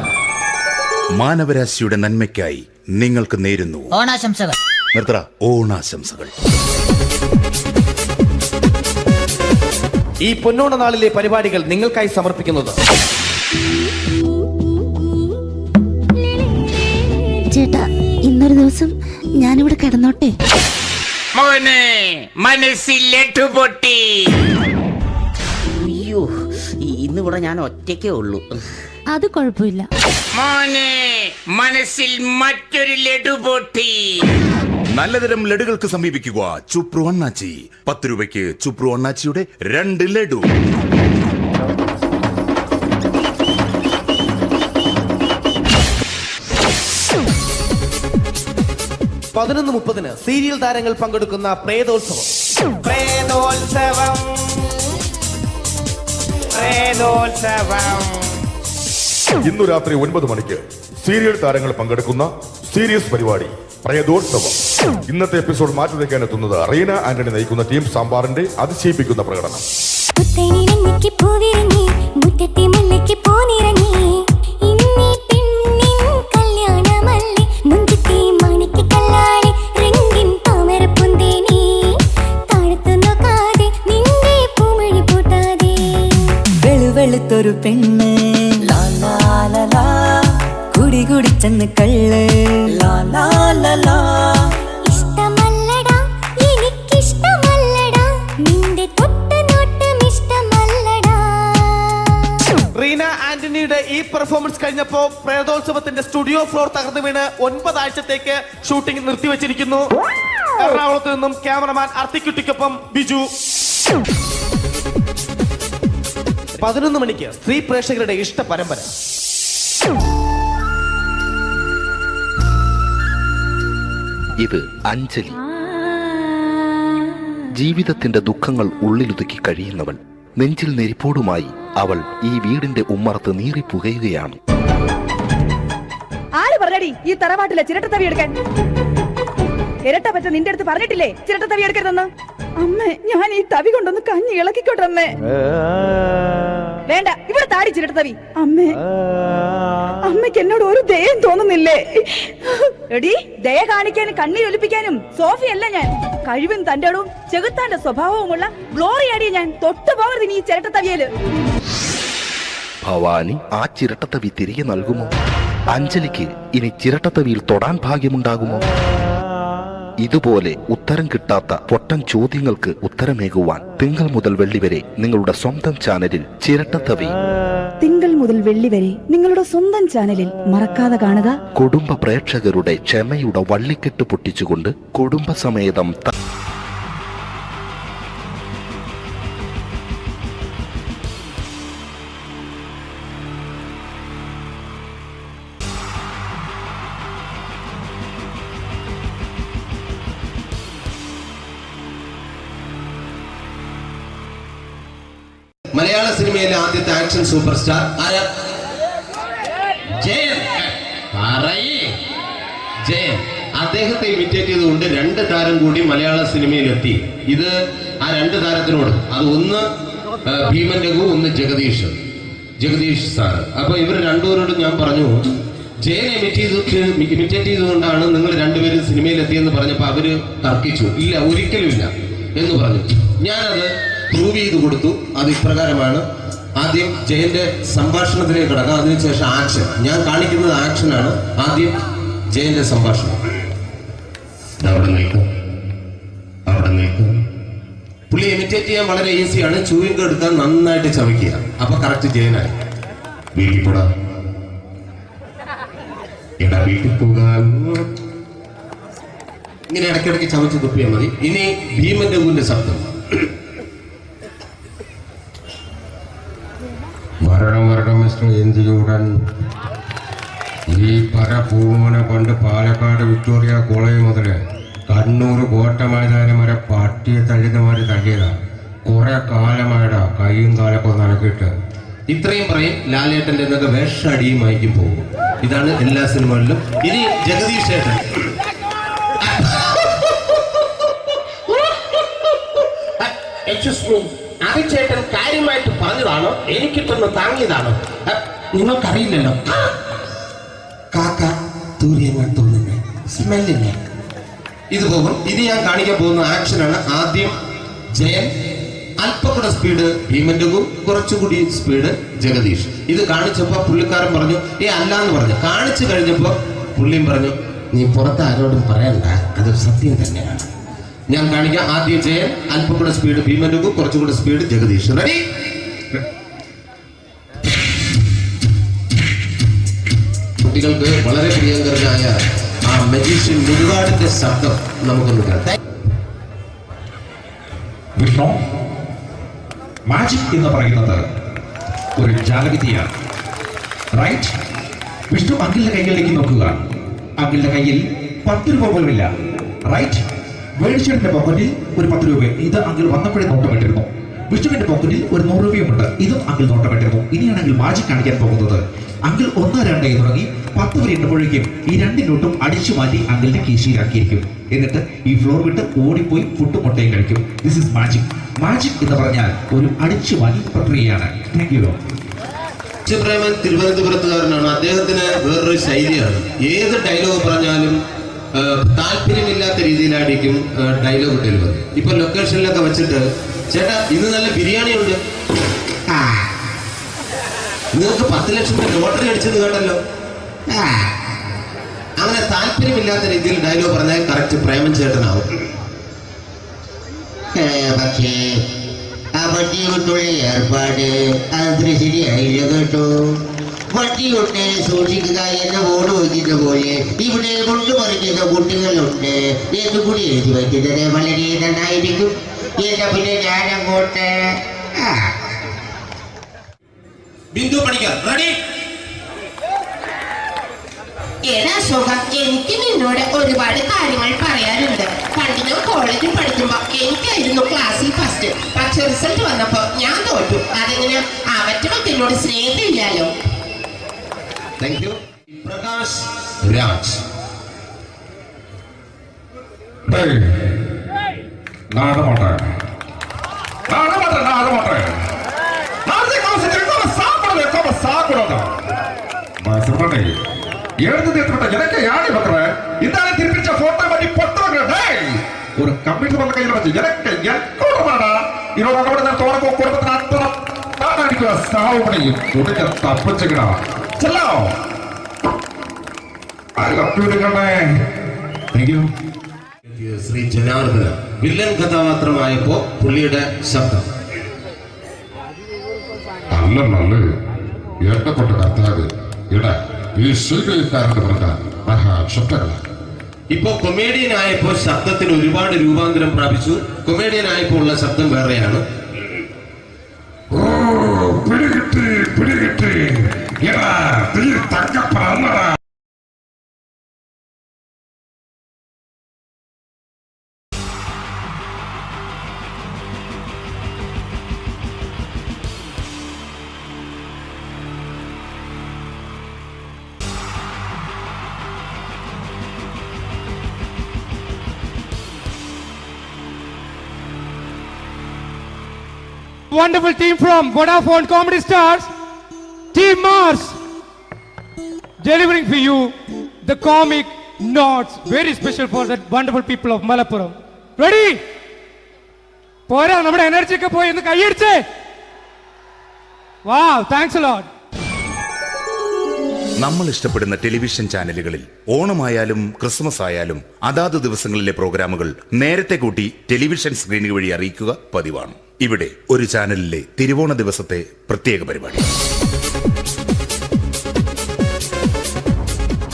മാനവരാശിയുടെ നന്മയ്ക്കായി നിങ്ങൾക്ക് നേരുന്നു ഓണാശംസകൾ. നിർത്തറ, ഓണാശംസകൾ. ഈ പൊന്നോണ നാളിലെ പരിപാടികൾ നിങ്ങൾക്കായി സമർപ്പിക്കുന്നത് ചേട്ടാ, ഇന്നൊരു ദിവസം ഞാനിവിടെ കിടന്നോട്ടെ. മോനെ മനസ്സിലെട്ടു പൊട്ടി. അയ്യോ, ഇന്നിവിടെ ഞാൻ ഒറ്റയ്ക്കേ ഉള്ളൂ. അത് കുഴപ്പമില്ല. മോനെ മനസ്സിൽ മറ്റൊരു ലഡു പൊട്ടി. നല്ലതരം ലഡുകൾക്ക് സമീപിക്കുക ചുപ്രു അണ്ണാച്ചി. 10 രൂപയ്ക്ക് ചുപ്രു അണ്ണാച്ചിയുടെ 2 ലഡു. പതിനൊന്ന് 30 സീരിയൽ താരങ്ങൾ പങ്കെടുക്കുന്ന പ്രേതോത്സവം. ഇന്നു രാത്രി 9 മണിക്ക് സീരിയൽ താരങ്ങൾ പങ്കെടുക്കുന്ന സീരിയസ് പരിപാടി പ്രേതോത്സവം. ഇന്നത്തെ എപ്പിസോഡ് മാറ്റി വയ്ക്കാൻ എത്തുന്നത് റീന ആന്റണി നയിക്കുന്ന ടീം സാമ്പാറിന്റെ അതിശയിപ്പിക്കുന്ന പ്രകടനം. വെളുത്തൊരു പെണ്ണ് കുടി കുടിച്ചെന്ന് കള്ള്. ഇഷ്ടമല്ലടാ, എനിക്കിഷ്ടമല്ലടാ, നിന്റെ തൊട്ടുനോട്ടം ഇഷ്ടമല്ലടാ. റീന ആന്റണിയുടെ ഈ പെർഫോമൻസ് കഴിഞ്ഞപ്പോ പ്രേതോത്സവത്തിന്റെ സ്റ്റുഡിയോ ഫ്ലോർ തകർന്നു വീണ് 9 ആഴ്ചത്തേക്ക് ഷൂട്ടിംഗ് നിർത്തിവെച്ചിരിക്കുന്നു. എറണാകുളത്ത് നിന്നും ക്യാമറമാൻ അർത്തിക്കുട്ടിക്കൊപ്പം ബിജു. 11 മണിക്ക് സ്ത്രീ പ്രേക്ഷകരുടെ ഇഷ്ട പരമ്പര. ഇത് അഞ്ജലി. ജീവിതത്തിന്റെ ദുഃഖങ്ങൾ ഉള്ളിലൊതുക്കി കഴിയുന്നവൾ. നെഞ്ചിൽ നെരിപ്പോടുമായി അവൾ ഈ വീടിന്റെ ഉമ്മറത്ത് നീറി പുകയുകയാണ്. ആര് പറഞ്ഞടി ഈ തറവാട്ടിലെ ചിരട്ടത്തവി എടുക്കാൻ? ഇരട്ട പറ്റ നിന്റെ അടുത്ത് പറഞ്ഞിട്ടില്ലേ ചിരട്ടത്തവി എടുക്കരുതെന്ന്? അമ്മേ, ഞാൻ ഈ തവി കൊണ്ടൊന്ന് കഞ്ഞി ഇളക്കിക്കോട്ടെ അമ്മേ. വേണ്ട, ഇവിടെ താടി ചിരട്ടത്തവി. അമ്മേ, അമ്മയ്ക്ക് എന്നോട് ഒരു ദയം തോന്നുന്നില്ലേ? എടി, ദയ കാണിക്കാനും കണ്ണീരൊലിപ്പിക്കാനും സോഫിയല്ല ഞാൻ. കഴിവും തന്റെ ഇടവും ചെകുത്താന്റെ സ്വഭാവവുമുള്ള ഗ്ലോറിയാടി ഞാൻ. തൊട്ടു പോകരുത് ഈ ചിരട്ടത്തവിയല്. ഭവാനി ആ ചിരട്ടത്തവി തിരികെ നൽകുമോ? അഞ്ജലിക്ക് ഇനി ചിരട്ടത്തവിയിൽ തൊടാൻ ഭാഗ്യമുണ്ടാകുമോ? ഇതുപോലെ ഉത്തരം കിട്ടാത്ത പൊട്ടൻ ചോദ്യങ്ങൾക്ക് ഉത്തരമേകുവാൻ തിങ്കൾ മുതൽ വെള്ളി വരെ നിങ്ങളുടെ സ്വന്തം ചാനലിൽ ചിരട്ടത്തവി. തിങ്കൾ മുതൽ വെള്ളി വരെ നിങ്ങളുടെ സ്വന്തം ചാനലിൽ മറക്കാതെ കാണുക. കുടുംബ പ്രേക്ഷകരുടെ ക്ഷമയുടെ വള്ളിക്കെട്ട് പൊട്ടിച്ചുകൊണ്ട് കുടുംബസമേതം മലയാള സിനിമയിലെ ആദ്യത്തെ ആക്ഷൻ സൂപ്പർ സ്റ്റാർ ആരാ? ജയൻ. ജയൻ. അദ്ദേഹത്തെ ഇമിറ്റേറ്റ് ചെയ്തുകൊണ്ട് 2 താരം കൂടി മലയാള സിനിമയിലെത്തി. ഇത് ആ 2 താരത്തിനോട്, അത് ഒന്ന് ഭീമൻ രഘു, ഒന്ന് ജഗദീഷ് സാറ്. അപ്പൊ ഇവർ രണ്ടുപേരോടും ഞാൻ പറഞ്ഞു, ജയനെ ഇമിറ്റേറ്റ് ചെയ്തുകൊണ്ടാണ് നിങ്ങൾ രണ്ടുപേരും സിനിമയിലെത്തിയെന്ന് പറഞ്ഞപ്പോൾ അവര് തർക്കിച്ചു. ഇല്ല, ഒരിക്കലും ഇല്ല എന്ന് പറഞ്ഞു. ഞാനത് പ്രൂവ് ചെയ്ത് കൊടുത്തു. അത് ഇപ്രകാരമാണ്. ആദ്യം ജയന്റെ സംഭാഷണത്തിലേക്ക് കിടക്കാം, അതിനുശേഷം ആക്ഷൻ. ഞാൻ കാണിക്കുന്നത് ആക്ഷനാണ്. ആദ്യം ജയന്റെ സംഭാഷണം. അവിടെ നിൽക്കും. പുള്ളി ഇമിറ്റേറ്റ് ചെയ്യാൻ വളരെ ഈസിയാണ്. ചൂയിങ് എടുക്കാൻ നന്നായിട്ട് ചവയ്ക്കുക. അപ്പൊ കറക്റ്റ് ജയനായി. വീട്ടിൽ പോടാ, എടാ വീട്ടിൽ പോകാൻ. ഇങ്ങനെ ഇടയ്ക്കിടയ്ക്ക് ചവച്ച് തുപ്പിയാൽ മതി. ഇനി ഭീമൻ രഘുവിന്റെ ശബ്ദം. വരണം മിസ്റ്റർ എന്ത് ചൂടൻ. ഈ പര പൂമനെ പണ്ട് പാലക്കാട് വിക്ടോറിയ കോളേജ് മുതല് കണ്ണൂർ കോട്ട മൈതാനം വരെ പട്ടിയെ തള്ളിയമാര് തള്ളിയതാ. കുറെ കാലമായിടാ കൈയും കാലൊക്കെ നനക്കിട്ട്. ഇത്രയും പറയും. ലാലേട്ടന്റെ എന്നൊക്കെ വേഷടിയുമായിരിക്കും പോകും. ഇതാണ് എല്ലാ സിനിമകളിലും. ഇനി ജഗദീഷ് ചേട്ടൻ. ചേട്ടൻ കാര്യമായിട്ട് പറഞ്ഞതാണോ എനിക്കിട്ടൊന്ന് താങ്ങിയതാണോ? നിങ്ങൾക്കറിയില്ലല്ലോ. കാക്ക തൂരിയങ്ങാൻ തോന്നുന്നേ, സ്മെല്ലില്ലേ? ഇത് പോകും. ഇത് ഞാൻ കാണിക്കാൻ പോകുന്ന ആക്ഷനാണ്. ആദ്യം ജയൻ, അല്പം കൂടെ സ്പീഡ് ഭീമൻ രഘു, കുറച്ചുകൂടി സ്പീഡ് ജഗദീഷ്. ഇത് കാണിച്ചപ്പോ പുള്ളിക്കാരൻ പറഞ്ഞു അല്ലാന്ന് പറഞ്ഞു. കാണിച്ചു കഴിഞ്ഞപ്പോ പുള്ളിയും പറഞ്ഞു നീ പുറത്ത് ആരോടും പറയണ്ട, അത് സത്യം തന്നെയാണ്. ഞാൻ കാണിക്കാം. ആദ്യം ജയൻ, അല്പം കൂടെ സ്പീഡ് ഭീമൻ രഘു, കുറച്ചുകൂടെ സ്പീഡ് ജഗദീഷ്. റെഡി? കുട്ടികൾക്ക് വളരെ പ്രിയങ്കരനായ ആ മജീഷ്യൻ മുരുകാടിന്റെ ശബ്ദം നമുക്കൊന്ന് കേൾക്കാം. വിഷ്ണു, മാജിക് എന്ന് പറയുന്നത് ഒരു ജാലവിദ്യയാണ്, റൈറ്റ്? വിഷ്ണു അങ്കിളിന്റെ കൈകളിലേക്ക് നോക്കുക. അങ്കിളിന്റെ കയ്യിൽ 10 രൂപ പോലുമില്ല, റൈറ്റ്? വേണിച്ചേട്ടന്റെ പോക്കറ്റിൽ ഒരു 10 രൂപ. ഇത് അങ്കിൾ വന്നപ്പോഴേ നോട്ടമിട്ടിരുന്നു. വിഷ്ണുവിന്റെ പോക്കറ്റിൽ ഒരു 100 രൂപയുമുണ്ട്. ഇതും അങ്കിൾ നോട്ടമിട്ടിരുന്നു. ഇനിയാണെങ്കിൽ മാജിക് കാണിക്കാൻ പോകുന്നത്. അങ്കിൾ 1, 2 തുടങ്ങി 10 വരെ ഇട്ടപ്പോഴേക്കും ഈ 2 നോട്ടും അടിച്ചു മാറ്റി അങ്കിളിന്റെ കീശയിലാക്കിയിരിക്കും. എന്നിട്ട് ഈ ഫ്ലോർ വിട്ട് ഓടിപ്പോയി പുട്ടും മുട്ടയും കഴിക്കും. This is magic. മാജിക് എന്ന് പറഞ്ഞാൽ ഒരു അടിച്ചു മാറ്റി പ്രക്രിയയാണ്. Thank you. പ്രേമൻ തിരുവനന്തപുരത്തുകാരനാണ്. അദ്ദേഹത്തിന് വേറൊരു ശൈലിയാണ്. ഏത് ഡയലോഗ് പറഞ്ഞാലും താല്പര്യമില്ലാത്ത രീതിയിലായിരിക്കും ഡയലോഗ് ഡെലിവറി. ഇപ്പൊ ലൊക്കേഷനിലൊക്കെ വെച്ചിട്ട് ചേട്ടാ ഇന്ന് നല്ല ബിരിയാണി ഉണ്ട്, നിങ്ങൾക്ക് 10 ലക്ഷം ലോട്ടറി അടിച്ചെന്ന് കേട്ടല്ലോ. അങ്ങനെ താല്പര്യമില്ലാത്ത രീതിയിൽ ഡയലോഗ് പറഞ്ഞാൽ കറക്റ്റ് പ്രേമൻ ചേട്ടനാവും. പക്ഷേ ആ വണ്ടി കൊണ്ടുള്ള ഏർപ്പാട് അത്ര ശരിയായില്ല കേട്ടോ. വണ്ടി കൊണ്ട് സൂക്ഷിക്കുക എന്ന ബോർഡ് വയ്ക്കുന്ന പോലെ ഇവിടെ കൊണ്ടുമറിഞ്ഞ കുട്ടികളുണ്ട് എന്ന് കൂടി എഴുതി വയ്ക്കുന്നത് വളരെ നന്നായിരിക്കും. എന്നാ പിന്നെ ഞാനങ്ങോട്ട് ബിന്ദു പണിക്കർ. റെഡി? ഏതാ അശോകം, എനിക്ക് നിന്നോട് ഒരുപാട് കാര്യങ്ങൾ പറയാനുണ്ട്. പണ്ട് ഞാൻ കോളേജിൽ പഠിക്കുമ്പോ എനിക്കായിരുന്നു ക്ലാസ്സിൽ ഫസ്റ്റ്. പക്ഷെ റിസൾട്ട് വന്നപ്പോ ഞാൻ തോറ്റു. അതെങ്ങനെ അവറ്റകൾക്ക് എന്നോട് സ്നേഹമില്ലല്ലോ. Thank you. പ്രകാശ് രാജ്. எனக்கு யாரு பண்ற இந்த திருப்பிச்ச போட்டோ பண்ணி பொட்டுறங்க. ஒரு கம்ப்யூட்டர் பண்ண கையில வச்சு எனக்கு எக்கோடமாடா இதோட கூட தோறக்கு குடும்பத்துல அத்தனை நான் அடிக்கிற சாவு பண்ணி துடிக்க தப்பிச்சுக்கடா. செல்லோ ശ്രീ ജനാർദ്ദന. വില്ലൻ കഥാപാത്രമായപ്പോ പുള്ളിയുടെ ശബ്ദം. നല്ല നല്ല ഏട്ടപ്പെട്ട കർത്താവ് ഇട ഈ സ്വീകരിക്കാരുടെ പറഞ്ഞ മഹാശബ്ദങ്ങള. ഇപ്പൊ കൊമേഡിയൻ ആയപ്പോ ശബ്ദത്തിന് ഒരുപാട് രൂപാന്തരം പ്രാപിച്ചു. കൊമേഡിയൻ ആയപ്പോ ഉള്ള ശബ്ദം വേറെയാണ്. ഓ പിടികിട്ടി ഇടാ തീ തങ്കപ്പറന്നടാ. wonderful team from Vodafone Comedy Stars, Team Mars, delivering for you the comic notes, very special for the wonderful people of Malappuram. Ready? പോരാ, നമ്മുടെ എനർജി ഒക്കെ പോയി ഒന്ന് കൈയടിച്ചേ. Wow, thanks a lot. നമ്മൾ ഇഷ്ടപ്പെടുന്ന ടെലിവിഷൻ ചാനലുകളിൽ ഓണമായാലും ക്രിസ്മസ് ആയാലും അതാത് ദിവസങ്ങളിലെ പ്രോഗ്രാമുകൾ നേരത്തെ കൂട്ടി ടെലിവിഷൻ സ്ക്രീനുകൾ വഴി അറിയിക്കുക പതിവാണ്. ഇവിടെ ഒരു ചാനലിലെ തിരുവോണ ദിവസത്തെ പ്രത്യേക പരിപാടി.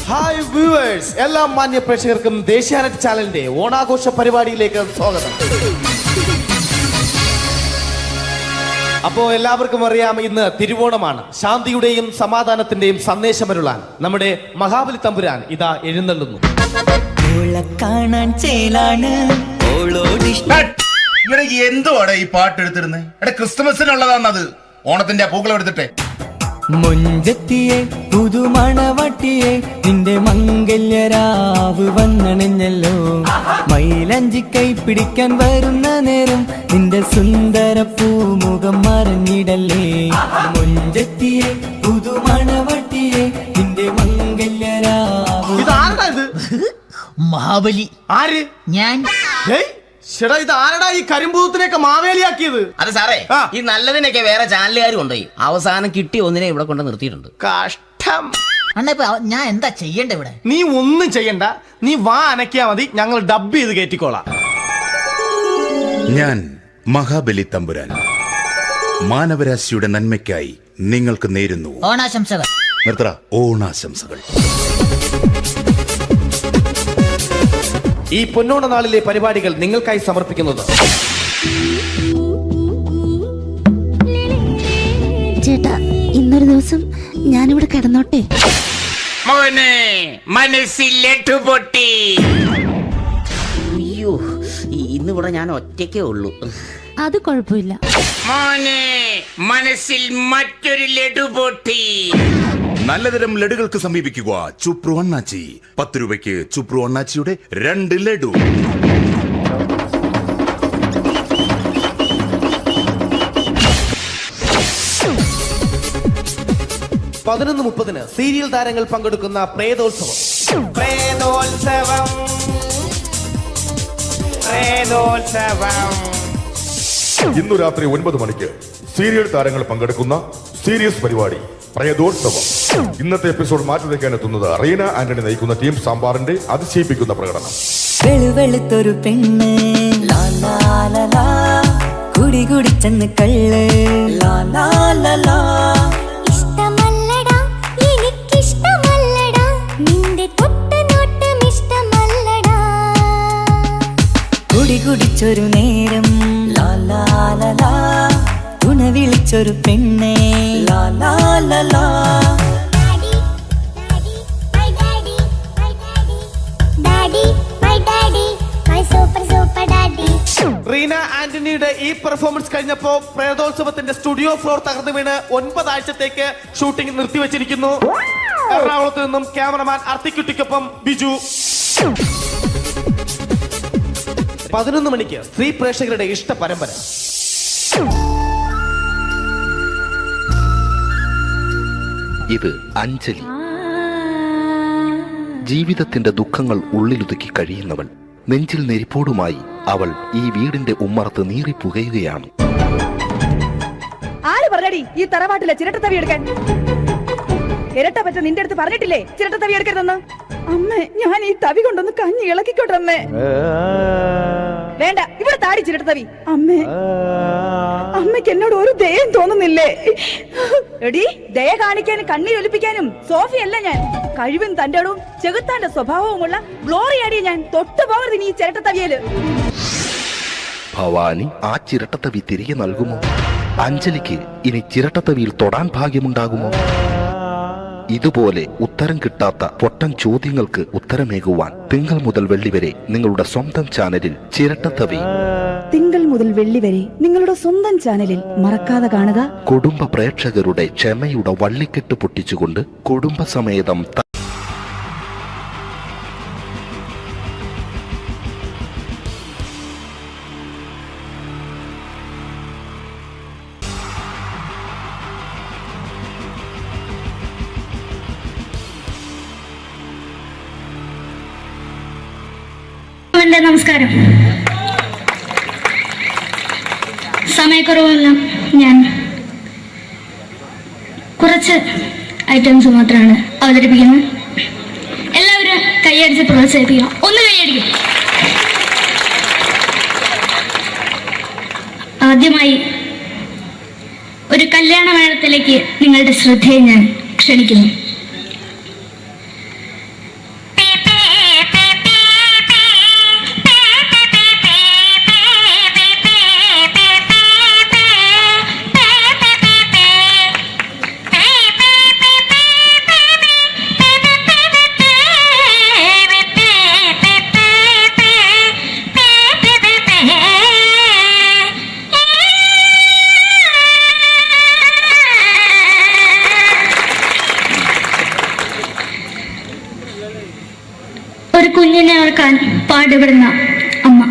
ഹായ് വ്യൂവേഴ്സ്, എല്ലാ മാന്യ പ്രേക്ഷകർക്കും ദേശീയാനെറ്റ് ചാനലിന്റെ ഓണാഘോഷ പരിപാടിയിലേക്ക് സ്വാഗതം. അപ്പോ എല്ലാവർക്കും അറിയാം, ഇന്ന് തിരുവോണമാണ്. ശാന്തിയുടെയും സമാധാനത്തിന്റെയും സന്ദേശമരുളാൻ നമ്മുടെ മഹാബലി തമ്പുരാൻ ഇതാ എഴുന്നള്ളുന്നു. കാണാൻ ചേലാണ് എന്തുവാടെ ഈ പാട്ട് എടുത്തിരുന്നത്? ക്രിസ്തുമസിനുള്ളതാണത്. ഓണത്തിന്റെ പൂക്കളം എടുത്തിട്ടെ. മുഞ്ചത്തിയെ പുതുമണവട്ടിയെ നിന്റെ മംഗല്യരാവ് വന്നണഞ്ഞല്ലോ. മൈലഞ്ചി കൈ പിടിക്കാൻ വരുന്ന നേരം നിന്റെ സുന്ദര പൂമുഖം മറഞ്ഞിടല്ലേ. മുഞ്ചത്തിയെ പുതുമണവട്ടിയെ നിന്റെ മംഗല്യരാവ്. ഇതാരടാ? മഹാബലി. ആര്? ഞാൻ. ചേട്ടാ, ഇത് ആരടാ ഈ കരിമ്പൂത്തിനെയൊക്കെ മാവേലിയാക്കിയത്? അത് സാറേ, ഈ നല്ലതിനൊക്കെ വേറെ ചാനലുകാർ കൊണ്ടുപോയി അവസാനം കിട്ടി ഒന്നിനെ ഇവിടെ കൊണ്ട് നിർത്തിയിട്ടുണ്ട്. കഷ്ടം. അണ്ണാ ഞാൻ എന്താ ചെയ്യണ്ട ഇവിടെ? നീ ഒന്നും ചെയ്യണ്ട, നീ വാ അനക്കിയാ മതി, ഞങ്ങൾ ഡബ് ചെയ്ത് കയറ്റിക്കോളാം. ഞാൻ മഹാബലി തമ്പുരാൻ മാനവരാശിയുടെ നന്മയ്ക്കായി നിങ്ങൾക്ക് നേരുന്നു ഓണാശംസകൾ. നിർത്തറ. ഓണാശംസകൾ. ഈ പൊന്നോണ നാളിലെ പരിപാടികൾ നിങ്ങൾക്കായി സമർപ്പിക്കുന്നത് ചേട്ടാ, ഇന്നൊരു ദിവസം ഞാനിവിടെ കിടന്നോട്ടെ. മോനെ മനസ്സിലെട്ടു പൊട്ടി. അയ്യോ, ഇന്നിവിടെ ഞാൻ ഒറ്റയ്ക്കേ ഉള്ളൂ. അത് കുഴപ്പമില്ല. മോനെ മനസ്സിൽ മറ്റൊരു ലഡു പൊട്ടി. നല്ലതരം ലഡുകൾക്ക് സമീപിക്കുക ചുപ്രു അണ്ണാച്ചി. 10 രൂപയ്ക്ക് ചുപ്രു അണ്ണാച്ചിയുടെ 2 ലഡു. പതിനൊന്ന് 30 സീരിയൽ താരങ്ങൾ പങ്കെടുക്കുന്ന പ്രേതോത്സവം. പ്രേതോത്സവം, പ്രേതോത്സവം. ഇന്നു രാത്രി 9 മണിക്ക് സീരിയൽ താരങ്ങൾ പങ്കെടുക്കുന്ന സീരിയസ് പരിപാടി പ്രേതോത്സവം. ഇന്നത്തെ എപ്പിസോഡ് മാറ്റിവെക്കാൻ എത്തുന്നത് റീന ആന്റണി നയിക്കുന്ന ടീം സാമ്പാറിന്റെ അതിശയിപ്പിക്കുന്ന പ്രകടനം. വെളുവെളുത്തൊരു പെണ്ണ് കുടി കുടിച്ചെന്ന് കള്ള്. ഇഷ്ടമല്ലടാ, എനിക്കിഷ്ടമല്ലടാ, നിന്റെ തൊട്ടനോട്ടം ഇഷ്ടമല്ലടാ. കുടി കുടിച്ചൊരു നേരം തുണ വിളിച്ചൊരു പെണ്ണെ. റീന ആന്റണിയുടെ ഈ പെർഫോമൻസ് കഴിഞ്ഞപ്പോ പ്രേതോത്സവത്തിന്റെ സ്റ്റുഡിയോ ഫ്ലോർ തകർന്നു വീണ് 9 ആഴ്ചത്തേക്ക് ഷൂട്ടിംഗ് നിർത്തിവെച്ചിരിക്കുന്നു. എറണാകുളത്ത് നിന്നും ക്യാമറമാൻ അർത്തിക്കുട്ടിക്കൊപ്പം ബിജു. 11 മണിക്ക് സ്ത്രീ പ്രേക്ഷകരുടെ ഇഷ്ട പരമ്പര. ഇത് അഞ്ജലി. ജീവിതത്തിന്റെ ദുഃഖങ്ങൾ ഉള്ളിലൊതുക്കി കഴിയുന്നവൾ. നെഞ്ചിൽ നെരിപ്പോടുമായി അവൾ ഈ വീടിന്റെ ഉമ്മറത്ത് നീറിപ്പുകയുകയാണ്. ആര് പറഞ്ഞടി ഈ തറവാട്ടിലെ ചിരട്ട തവി എടുക്കാൻ? ഇരട്ട പറ്റ നിന്റെ അടുത്ത് പറഞ്ഞിട്ടില്ലേ ചിരട്ട തവി എടുക്കരുതെന്ന്? അമ്മേ, ഞാൻ ഈ തവി കൊണ്ടൊന്ന് കഞ്ഞി ഇളക്കിക്കോട്ടെ അമ്മേ. വേണ്ട, ഇവിടെ താടി ചിരട്ട തവി. അമ്മേ, അമ്മയ്ക്ക് എന്നോട് ഒരു ദയം തോന്നുന്നില്ലേ? എടി, ദയ കാണിക്കാനും കണ്ണീരൊലിപ്പിക്കാനും സോഫിയല്ല ഞാൻ. കഴിവും തന്റെ ഇടവും ചെകുത്താന്റെ സ്വഭാവവുമുള്ള ഗ്ലോറിയാടിയ ഞാൻ. തൊട്ടു പോകരുത് നീ ചിരട്ട തവിയല്. ഭവാനി ആ ചിരട്ടത്തവി തിരികെ നൽകുമോ? അഞ്ജലിക്ക് ഇനി ചിരട്ടത്തവിയിൽ തൊടാൻ ഭാഗ്യമുണ്ടാകുമോ? ഇതുപോലെ ഉത്തരം കിട്ടാത്ത പൊട്ടൻ ചോദ്യങ്ങൾക്ക് ഉത്തരമേകുവാൻ തിങ്കൾ മുതൽ വെള്ളി വരെ നിങ്ങളുടെ സ്വന്തം ചാനലിൽ ചിരട്ടത്തവി. തിങ്കൾ മുതൽ വെള്ളി വരെ നിങ്ങളുടെ സ്വന്തം ചാനലിൽ മറക്കാതെ കാണുക. കുടുംബ പ്രേക്ഷകരുടെ ക്ഷമയുടെ വള്ളിക്കെട്ട് പൊട്ടിച്ചുകൊണ്ട് കുടുംബസമേതം എൻ്റെ നമസ്കാരം. സമയക്കുറവെല്ലാം ഞാൻ കുറച്ച് ഐറ്റംസ് മാത്രമാണ് അവതരിപ്പിക്കുന്നത്. എല്ലാവരും കൈയടിച്ച് പ്രോത്സാഹിപ്പിക്കണം. ഒന്ന് കൈയടിക്കും. ആദ്യമായി ഒരു കല്യാണമേളത്തിലേക്ക് നിങ്ങളുടെ ശ്രദ്ധയെ ഞാൻ ക്ഷണിക്കുന്നു. ഒരു കുഞ്ഞിനെ ഓർക്കാൻ പാടുപെടുന്ന അമ്മ.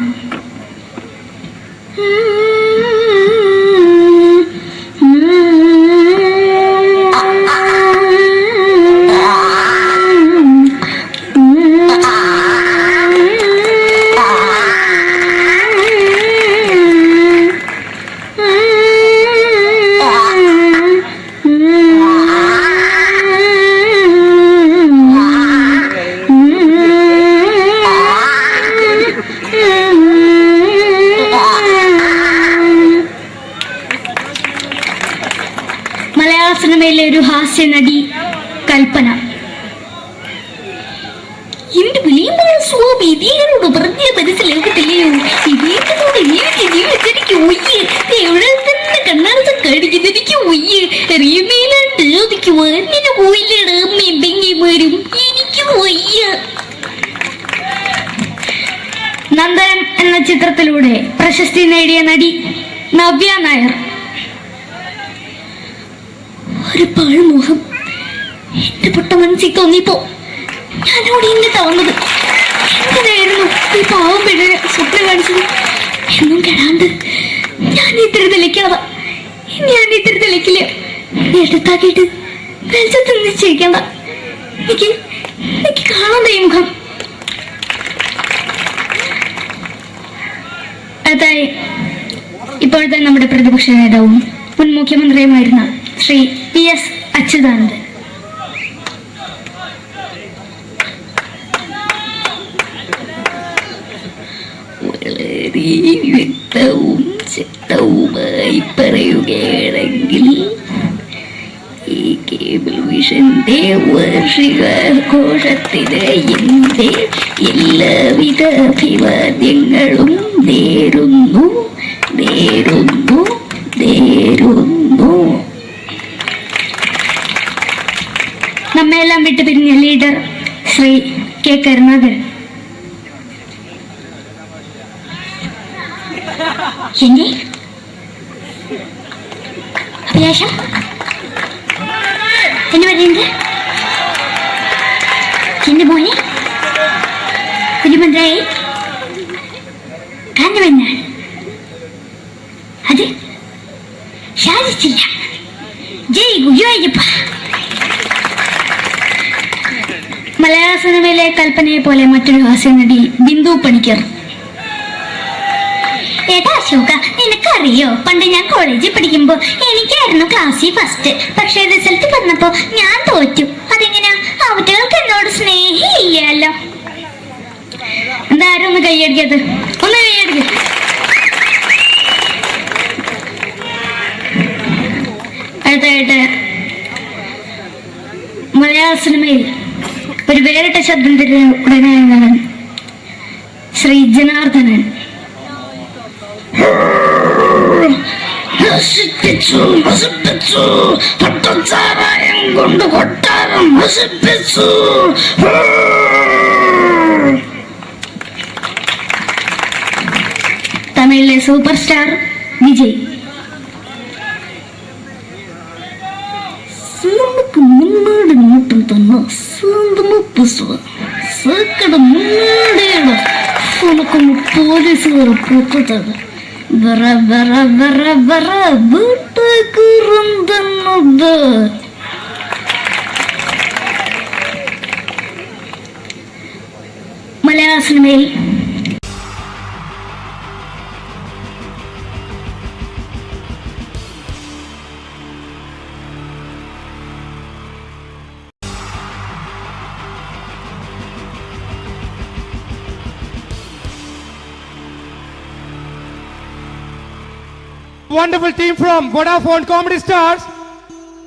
മലയാള സിനിമയിലെ ഒരു ഹാസ്യ നടി കൽപ്പന. എന്റെ വിളിയമ്പല സ്വാമി ഇതിനോട് പറഞ്ഞ മനസ്സിലാക്കത്തില്ലയോ? ഇതിനോട് എനിക്ക് ജീവിച്ചെനിക്ക് ഒയ്യ്. എവിടെ തന്നെ കണ്ണാടത്ത് കടിക്കുന്നെനിക്ക് ഒയ്യ്. റീമയിലാണ്ട് ചോദിക്കുവാ നിന്നെ പോയില്ലേടാ അമ്മയും പെങ്ങിമാരും. എനിക്ക് ഒയ്യ. നന്ദനം എന്ന ചിത്രത്തിലൂടെ പ്രശസ്തി നേടിയ നടി നവ്യ നായർ. ഒരു പാഴ്മോഹം എന്റെ പൊട്ട മനസ്സിൽ തോന്നിയപ്പോ ഞാനോട് ഇങ്ങോട്ടാ വന്നത്. എന്തിനായിരുന്നു ഈ പാവം പെണ്ണിനെ സ്വപ്നം കാണിച്ചത്? എന്നും കെടാണ്ട് ഞാൻ ഇത്തിരി തെളിക്കാതെ എടുത്താക്കിയിട്ട് വെളിച്ചത്ത് നിശ്ചയിക്കണ്ട. എനിക്ക് കാണാൻ ഈ മുഖം. അതായി ഇപ്പോഴത്തെ നമ്മുടെ പ്രതിപക്ഷ നേതാവും മുൻ മുഖ്യമന്ത്രിയുമായിരുന്ന ശ്രീ PS അച്യുതാനന്ദൻ. വളരെ വ്യക്തവും ശക്തവുമായി പറയുകയാണെങ്കിൽ ഈ കേബിൾ വിഷന്റെ വാർഷികാഘോഷത്തിന് എന്റെ എല്ലാവിധ അഭിവാദ്യങ്ങളും നേരുന്നു. നമ്മെല്ലാം വിട്ടുപിരിഞ്ഞ ലീഡർ ശ്രീ കെ കരുണാകരൻ. എന്റെ അഭിലാഷം എന്ന് പറയുന്നത് എന്റെ മോനെ തിരുമന്ത്രായി കാരണവെന്നാണ്. അത് സാധിച്ചില്ല. ജയ് ഗുരുവായൂരപ്പ. മലയാള സിനിമയിലെ കൽപ്പനയെ പോലെ മറ്റൊരു ഹാസ്യ നടി ബിന്ദു പണിക്കർ. ഏട്ടാ അശോക, നിനക്കറിയോ പണ്ട് ഞാൻ കോളേജിൽ പഠിക്കുമ്പോ എനിക്കായിരുന്നു ക്ലാസ്സിൽ ഫസ്റ്റ്. പക്ഷെ റിസൾട്ട് വന്നപ്പോ ഞാൻ തോറ്റു. അതെങ്ങനെയാ? അവറ്റകൾക്ക് എന്നോട് സ്നേഹമില്ലല്ലോ. എന്താരും ഒന്ന് കൈയടിക്കത്? ഒന്ന് കൈയടിക്ക. അടുത്തായിട്ട് മലയാള സിനിമയിൽ ഒരു വേറിട്ട ശബ്ദം ഉടനായ ശ്രീ ജനാർദ്ദനൻ. പട്ടച്ചാരായം കൊണ്ട് കൊട്ടാരം നശിപ്പിച്ചു. തമിഴിലെ സൂപ്പർ സ്റ്റാർ വിജയ്. നമുക്ക് മുന്നാടി നോട്ടം തന്ന സ്വന്തം സക്കട മുന്നാടിയാണ് ഉനക്കൊന്ന് പോലീസുകാരെ പൊത്തത്. വീട്ടുകുറുമ്പെന്നത് മലയാള സിനിമയിൽ wonderful team from Vodafone Comedy Stars,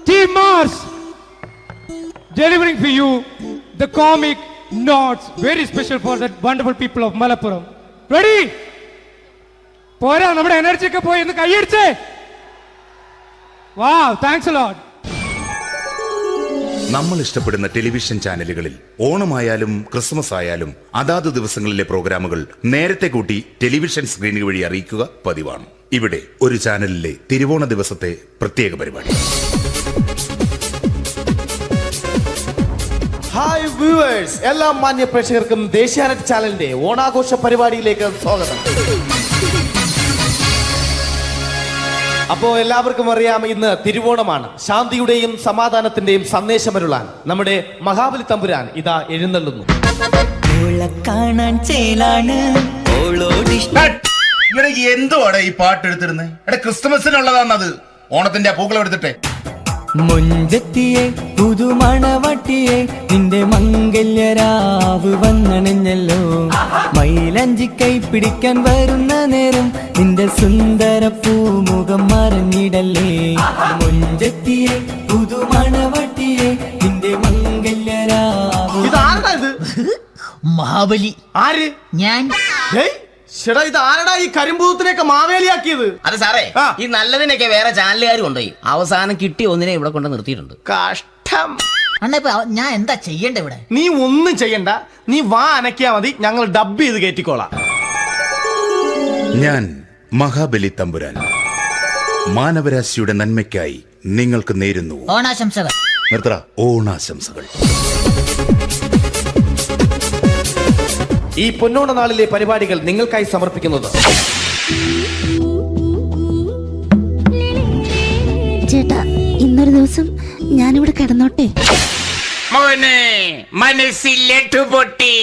Team Mars, delivering for you the comic notes, very special for the wonderful people of Malappuram. Ready? പോരാ, നമ്മുടെ എനർജി ഒക്കെ പോയി ഒന്ന് കൈയടിച്ചേ. Wow, thanks a lot. നമ്മൾ ഇഷ്ടപ്പെടുന്ന ടെലിവിഷൻ ചാനലുകളിൽ ഓണമായാലും ക്രിസ്മസ് ആയാലും അതാത് ദിവസങ്ങളിലെ പ്രോഗ്രാമുകൾ നേരത്തെ കൂട്ടി ടെലിവിഷൻ സ്ക്രീനുകൾ വഴി അറിയിക്കുക പതിവാണ്. ഇവിടെ ഒരു ചാനലിലെ തിരുവോണ ദിവസത്തെ പ്രത്യേക പരിപാടി. ഹായ് വ്യൂവേഴ്സ്, എല്ലാ മാന്യ പ്രേക്ഷകർക്കും ദേശീയാനെറ്റ് ചാനലിന്റെ ഓണാഘോഷ പരിപാടിയിലേക്ക് സ്വാഗതം. അപ്പോ എല്ലാവർക്കും അറിയാം, ഇന്ന് തിരുവോണമാണ്. ശാന്തിയുടെയും സമാധാനത്തിന്റെയും സന്ദേശമരുളാൻ നമ്മുടെ മഹാബലി തമ്പുരാൻ ഇതാ എഴുന്നള്ളുന്നു. കാണാൻ ചേലാണ് എന്തുവാടെ ഈ പാട്ട് എടുത്തിരുന്നത്? എടാ, ക്രിസ്തുമസിനുള്ളതാണത്. ഓണത്തിന്റെ പൂക്കളം എടുത്തിട്ടെ. മുഞ്ചത്തിയെ പുതുമണവട്ടിയെ നിന്റെ മംഗല്യരാവ് വന്നണഞ്ഞല്ലോ. മൈലഞ്ചി കൈ പിടിക്കാൻ വരുന്ന നേരം നിന്റെ സുന്ദര പൂമുഖം മറഞ്ഞിടല്ലേ. മുഞ്ചത്തിയെ പുതുമണവട്ടിയെ നിന്റെ മംഗല്യരാവ്. ഇതാരടാ ഇത്? മഹാബലി. ആര്? ഞാൻ. ചേട്ടാ, ഇത് ആരടാ ഈ കരിമ്പൂത്തിനെയൊക്കെ മാവേലിയാക്കിയത്? അതെ സാറേ, ഈ നല്ലതിനൊക്കെ വേറെ ചാനലുകാർ കൊണ്ടുപോയി അവസാനം കിട്ടിയ ഒന്നിനെ ഇവിടെ കൊണ്ട് നിർത്തിയിട്ടുണ്ട്. കഷ്ടം. ഞാൻ എന്താ ചെയ്യണ്ട ഇവിടെ? നീ ഒന്നും ചെയ്യണ്ട, നീ വാ അനക്കിയാ മതി, ഞങ്ങൾ ഡബ് ചെയ്ത് കയറ്റിക്കോളാം. ഞാൻ മഹാബലി തമ്പുരാൻ മാനവരാശിയുടെ നന്മയ്ക്കായി നിങ്ങൾക്ക് നേരുന്നു ഓണാശംസകൾ. നിർത്തറ. ഓണാശംസകൾ. ഈ പൊന്നോണ നാളിലെ പരിപാടികൾ നിങ്ങൾക്കായി സമർപ്പിക്കുന്നത് ചേട്ടാ, ഇന്നൊരു ദിവസം ഞാനിവിടെ കിടന്നോട്ടെ. മോനെ മനസ്സിലെട്ടു പൊട്ടി.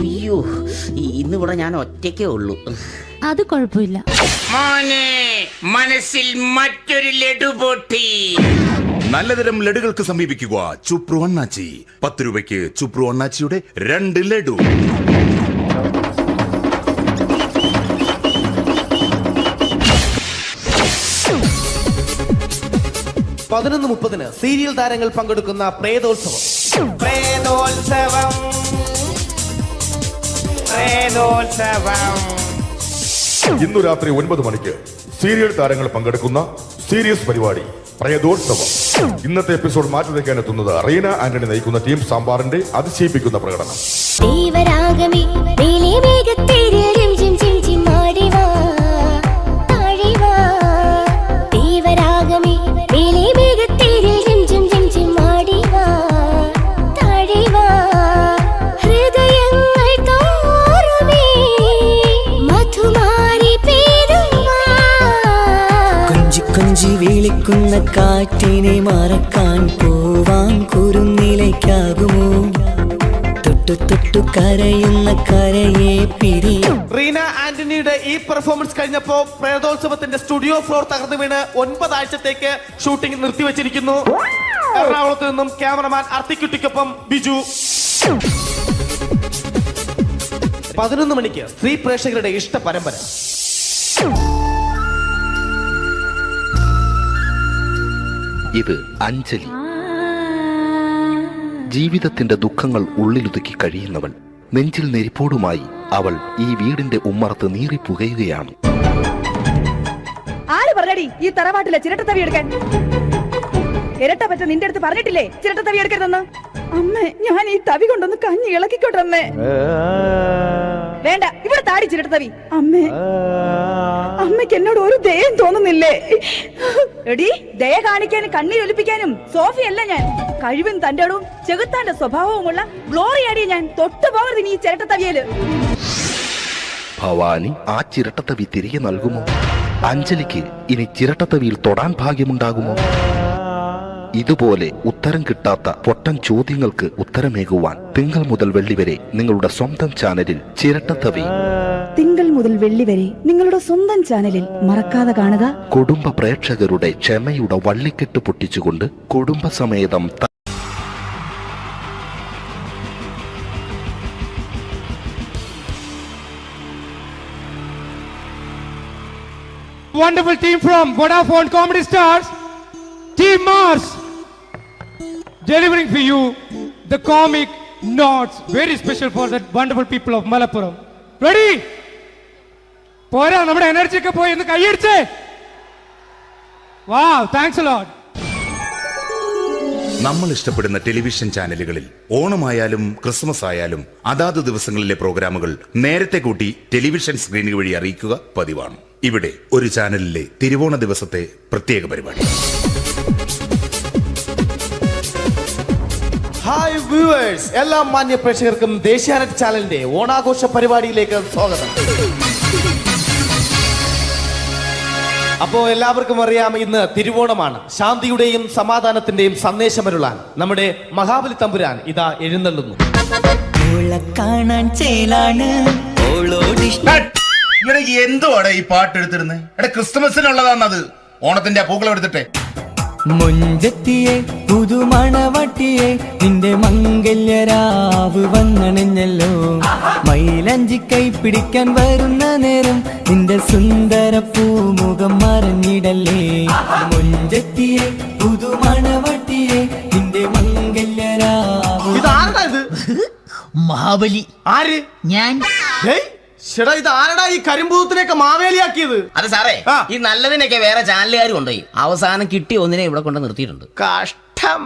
അയ്യോ, ഇന്നിവിടെ ഞാൻ ഒറ്റയ്ക്കേ ഉള്ളൂ. അത് കുഴപ്പമില്ല. മോനെ മനസ്സിൽ മറ്റൊരു ലഡു പൊട്ടി. നല്ലതരം ലഡുകൾക്ക് സമീപിക്കുക ചുപ്രു അണ്ണാച്ചി. 10 രൂപയ്ക്ക് ചുപ്രു അണ്ണാച്ചിയുടെ 2 ലഡു. പതിനൊന്ന് 30 സീരിയൽ താരങ്ങൾ പങ്കെടുക്കുന്ന പ്രേതോത്സവം. ഇന്നു രാത്രി 9 മണിക്ക് സീരിയൽ താരങ്ങൾ പങ്കെടുക്കുന്ന സീരിയസ് പരിപാടി പ്രേതോത്സവം. ഇന്നത്തെ എപ്പിസോഡ് മാറ്റി വയ്ക്കാൻ എത്തുന്നത് റീന ആന്റണി നയിക്കുന്ന ടീം സാമ്പാറിന്റെ അതിശയിപ്പിക്കുന്ന പ്രകടനം. കൊഞ്ചി വിളിക്കുന്ന കാറ്റിനെ മറക്കാൻ പോവാൻ കുറുനിലയ്ക്കാകുമോ? തൊട്ടു തൊട്ടു കരയുന്ന കരയെ പിരി. റീന ആന്റണിയുടെ ഈ പെർഫോമൻസ് കഴിഞ്ഞപ്പോ പ്രേതോത്സവത്തിന്റെ സ്റ്റുഡിയോ ഫ്ലോർ തകർന്നു വീണ് 9 ആഴ്ചത്തേക്ക് ഷൂട്ടിംഗ് നിർത്തിവെച്ചിരിക്കുന്നു. എറണാകുളത്ത് നിന്നും ക്യാമറമാൻ അർത്തിക്കുട്ടിക്കൊപ്പം ബിജു. 11 മണിക്ക് സ്ത്രീ പ്രേക്ഷകരുടെ ഇഷ്ട പരമ്പര. ഇത് അഞ്ജലി. ജീവിതത്തിന്റെ ദുഃഖങ്ങൾ ഉള്ളിലൊതുക്കി കഴിയുന്നവൾ. നെഞ്ചിൽ നെരിപ്പോടുമായി അവൾ ഈ വീടിന്റെ ഉമ്മറത്ത് നീറി പുകയുകയാണ്. ആര് പറഞ്ഞടി ഈ തറവാട്ടിലെ ചിരട്ടത്തവി എടുക്കാൻ? ഇരട്ട പറ്റ നിന്റെ അടുത്ത് പറഞ്ഞിട്ടില്ലേ ചിരട്ടത്തവി എടുക്കരുതെന്ന്? അമ്മേ, ഞാൻ ഈ തവി കൊണ്ടൊന്ന് കഞ്ഞി ഇളക്കിക്കോട്ടെ അമ്മേ. വേണ്ട, ഇവിടെ താടി ചിരട്ടത്തവി. അമ്മേ, അമ്മയ്ക്ക് എന്നോട് ഒരു ദയം തോന്നുന്നില്ലേ? എടി, ദയ കാണിക്കാനും കണ്ണീരൊലിപ്പിക്കാനും സോഫിയല്ല ഞാൻ. കഴിവും തന്റെടവും ചെകുത്താന്റെ സ്വഭാവവുമുള്ള ഗ്ലോറിയാടി ഞാൻ. തൊട്ടു പോകരുത് നീ ചിരട്ടത്തവിയല്. ഭവാനി ആ ചിരട്ടത്തവി തിരികെ നൽകുമോ? അഞ്ജലിക്ക് ഇനി ചിരട്ടത്തവിയിൽ തൊടാൻ ഭാഗ്യമുണ്ടാകുമോ? ഇതുപോലെ ഉത്തരം കിട്ടാത്ത പൊട്ടൻ ചോദ്യങ്ങൾക്ക് ഉത്തരമേകുവാൻ തിങ്കൾ മുതൽ വെള്ളി വരെ നിങ്ങളുടെ സ്വന്തം ചാനലിൽ ചിരട്ടത്തവി. തിങ്കൾ മുതൽ വെള്ളി വരെ നിങ്ങളുടെ സ്വന്തം ചാനലിൽ മറക്കാതെ കാണുക. കുടുംബ പ്രേക്ഷകരുടെ ക്ഷമയുടെ വള്ളിക്കെട്ട് പൊട്ടിച്ചുകൊണ്ട് കുടുംബസമേതം wonderful team from Vodafone Comedy Stars, Team Mars, delivering for you the comic notes, very special for the wonderful people of Malappuram. Ready? പോരാ, നമ്മുടെ എനർജി ഒക്കെ പോയി ഒന്ന് കൈയടിച്ചേ. Wow, thanks a lot. നമ്മൾ ഇഷ്ടപ്പെടുന്ന ടെലിവിഷൻ ചാനലുകളിൽ ഓണമായാലും ക്രിസ്മസ് ആയാലും അതാത് ദിവസങ്ങളിലെ പ്രോഗ്രാമുകൾ നേരത്തെ കൂട്ടി ടെലിവിഷൻ സ്ക്രീനുകൾ വഴി അറിയിക്കുക പതിവാണ്. ഇവിടെ ഒരു ചാനലിലെ തിരുവോണ ദിവസത്തെ പ്രത്യേക പരിപാടി. ഹായ് വ്യൂവേഴ്സ്, എല്ലാ മാന്യ പ്രേക്ഷകർക്കും ദേശീയാനെറ്റ് ചാനലിന്റെ ഓണാഘോഷ പരിപാടിയിലേക്ക് സ്വാഗതം. അപ്പോ എല്ലാവർക്കും അറിയാം, ഇന്ന് തിരുവോണമാണ്. ശാന്തിയുടെയും സമാധാനത്തിന്റെയും സന്ദേശമരുളാൻ നമ്മുടെ മഹാബലി തമ്പുരാൻ ഇതാ എഴുന്നള്ളുന്നു. കാണാൻ ചേലാണ് എന്തുവാടാ ഈ പാട്ട് എടുത്തിരുന്നത്? എടാ, ക്രിസ്മസിനുള്ളതാണത്. ഓണത്തിന്റെ പൂക്കളം എടുത്തിട്ടെ. മുഞ്ചത്തിയെ പുതുമണവട്ടിയെ നിന്റെ മംഗല്യരാവ് വന്നണഞ്ഞല്ലോ. മൈലഞ്ചി കൈ പിടിക്കാൻ വരുന്ന നേരം നിന്റെ സുന്ദര പൂമുഖം മറഞ്ഞിടല്ലേ. മുഞ്ചത്തിയെ പുതുമണവട്ടിയെ നിന്റെ മംഗല്യരാവ്. മഹാബലി. ആര്? ഞാൻ. ചേട്ടാ, ഇത് ആരടാ ഈ കരിമ്പൂത്തിനെയൊക്കെ മാവേലിയാക്കിയത്? അത് സാറേ, ഈ നല്ലതിനൊക്കെ വേറെ ചാനലുകാർ കൊണ്ടുപോയി അവസാനം കിട്ടിയ ഒന്നിനെ ഇവിടെ കൊണ്ട് നിർത്തിയിട്ടുണ്ട്. കഷ്ടം.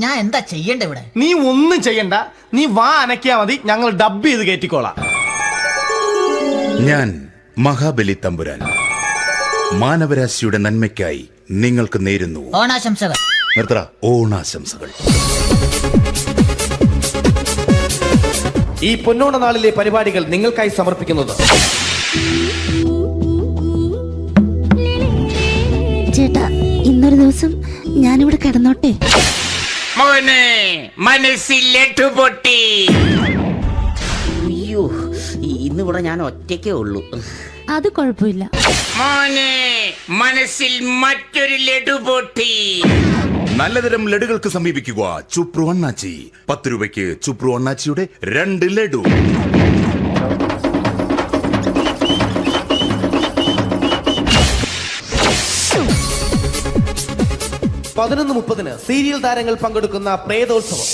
ഞാൻ എന്താ ചെയ്യണ്ട ഇവിടെ? നീ ഒന്നും ചെയ്യണ്ട, നീ വാ അനക്കിയാ മതി, ഞങ്ങൾ ഡബ് ചെയ്ത് കയറ്റിക്കോളാം. ഞാൻ മഹാബലി തമ്പുരാൻ മാനവരാശിയുടെ നന്മയ്ക്കായി നിങ്ങൾക്ക് നേരുന്നു ഓണാശംസകൾ. നിർത്തറ. ഓണാശംസകൾ. ഈ പൊന്നോണ നാളിലെ പരിപാടികൾ നിങ്ങൾക്കായി സമർപ്പിക്കുന്നത് ചേട്ടാ, ഇന്നൊരു ദിവസം ഞാനിവിടെ കിടന്നോട്ടെ. മോനെ മനസ്സിലെട്ടു പൊട്ടി. അയ്യോ, ഇന്നിവിടെ ഞാൻ ഒറ്റയ്ക്കേ ഉള്ളൂ. അത് കുഴപ്പമില്ല. മോനെ മനസ്സിൽ മറ്റൊരു ലഡു പൊട്ടി. നല്ലതരം ലഡുകൾക്ക് സമീപിക്കുക ചുപ്രു അണ്ണാച്ചി. 10 രൂപയ്ക്ക് ചുപ്രു അണ്ണാച്ചിയുടെ 2 ലഡു. (11:30) സീരിയൽ താരങ്ങൾ പങ്കെടുക്കുന്ന പ്രേതോത്സവം.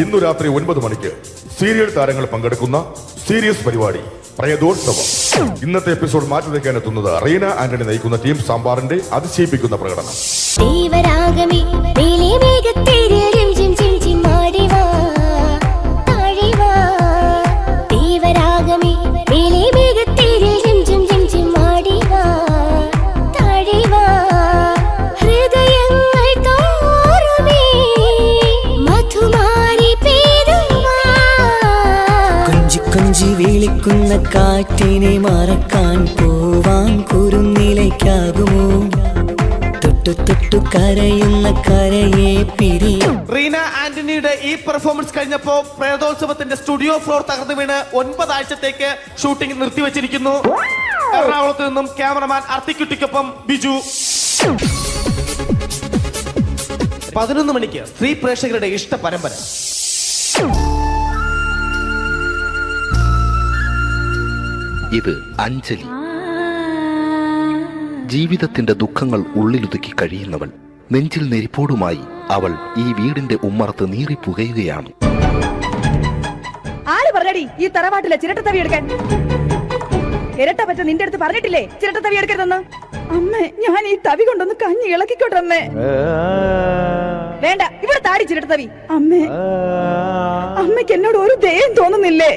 ഇന്നു രാത്രി 9 മണിക്ക് സീരിയൽ താരങ്ങൾ പങ്കെടുക്കുന്ന സീരിയസ് പരിപാടി പ്രേതോത്സവം. ഇന്നത്തെ എപ്പിസോഡ് മാറ്റി വയ്ക്കാൻ എത്തുന്നത് റീന ആന്റണി നയിക്കുന്ന ടീം സാമ്പാറിന്റെ അതിശയിപ്പിക്കുന്ന പ്രകടനം. കൊഞ്ചി വിളിക്കുന്ന കാറ്റിനെ മറക്കാൻ പോവാൻ കുരുന്നിലേക്കാകുമോ. തൊട്ടു തൊട്ടു കരയുന്ന കരയെ പിരിയും. റീന ആന്റണിയുടെ ഈ പെർഫോമൻസ് കഴിഞ്ഞപ്പോ പ്രേതോത്സവത്തിന്റെ സ്റ്റുഡിയോ ഫ്ലോർ തകർന്നു വീണ് 9 ആഴ്ചത്തേക്ക് ഷൂട്ടിംഗ് നിർത്തിവെച്ചിരിക്കുന്നു. എറണാകുളത്ത് നിന്നും ക്യാമറമാൻ അർത്തിക്കുട്ടിക്കൊപ്പം ബിജു. 11 മണിക്ക് സ്ത്രീ പ്രേക്ഷകരുടെ ഇഷ്ട പരമ്പര. ഇത് അഞ്ജലി. ജീവിതത്തിന്റെ ദുഃഖങ്ങൾ ഉള്ളിലൊതുക്കി കഴിയുന്നവൾ. നെഞ്ചിൽ നെരിപ്പോടുമായി അവൾ ഈ വീടിന്റെ ഉമ്മറത്ത് നീറിപ്പുകയുകയാണ്. ആര് പറഞ്ഞടി ഈ തറവാട്ടിലെ ചിരട്ടത്തവി എടുക്കാൻ? ഇരട്ട പറ്റ നിന്റെ അടുത്ത് പറഞ്ഞിട്ടില്ലേ ചിരട്ടത്തവി എടുക്കരുതെന്ന്? അമ്മേ, ഞാൻ ഈ തവി കൊണ്ടൊന്ന് കഞ്ഞി ഇളക്കിക്കോട്ടെ അമ്മേ. വേണ്ട, ഇവിടെ താടി ചിരട്ടത്തവി. അമ്മേ, അമ്മയ്ക്ക് എന്നോട് ഒരു ദയം തോന്നുന്നില്ലേ?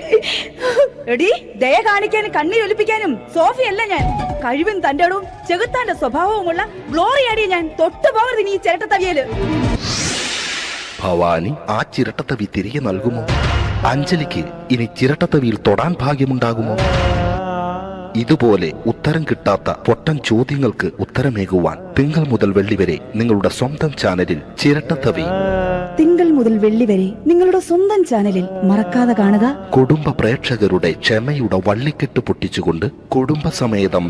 എടി, ദയ കാണിക്കാനും കണ്ണീരൊലിപ്പിക്കാനും സോഫിയല്ല ഞാൻ. കഴിവും തന്റെ ഇടവും ചെകുത്താന്റെ സ്വഭാവവുമുള്ള ഗ്ലോറിയാടിയ ഞാൻ. തൊട്ടു പോകരുത് ഈ ചിരട്ടത്തവിയല്. ഭവാനി ആ ചിരട്ടത്തവി തിരികെ നൽകുമോ? അഞ്ജലിക്ക് ഇനി ചിരട്ടത്തവിയിൽ തൊടാൻ ഭാഗ്യമുണ്ടാകുമോ? ഇതുപോലെ ഉത്തരം കിട്ടാത്ത പൊട്ടൻ ചോദ്യങ്ങൾക്ക് ഉത്തരമേകുവാൻ തിങ്കൾ മുതൽ വെള്ളി വരെ നിങ്ങളുടെ സ്വന്തം ചാനലിൽ ചിരട്ടത്തവി. തിങ്കൾ മുതൽ വെള്ളി വരെ നിങ്ങളുടെ സ്വന്തം ചാനലിൽ മറക്കാതെ കാണുക. കുടുംബ പ്രേക്ഷകരുടെ ക്ഷമയുടെ വള്ളിക്കെട്ട് പൊട്ടിച്ചുകൊണ്ട് കുടുംബസമേതം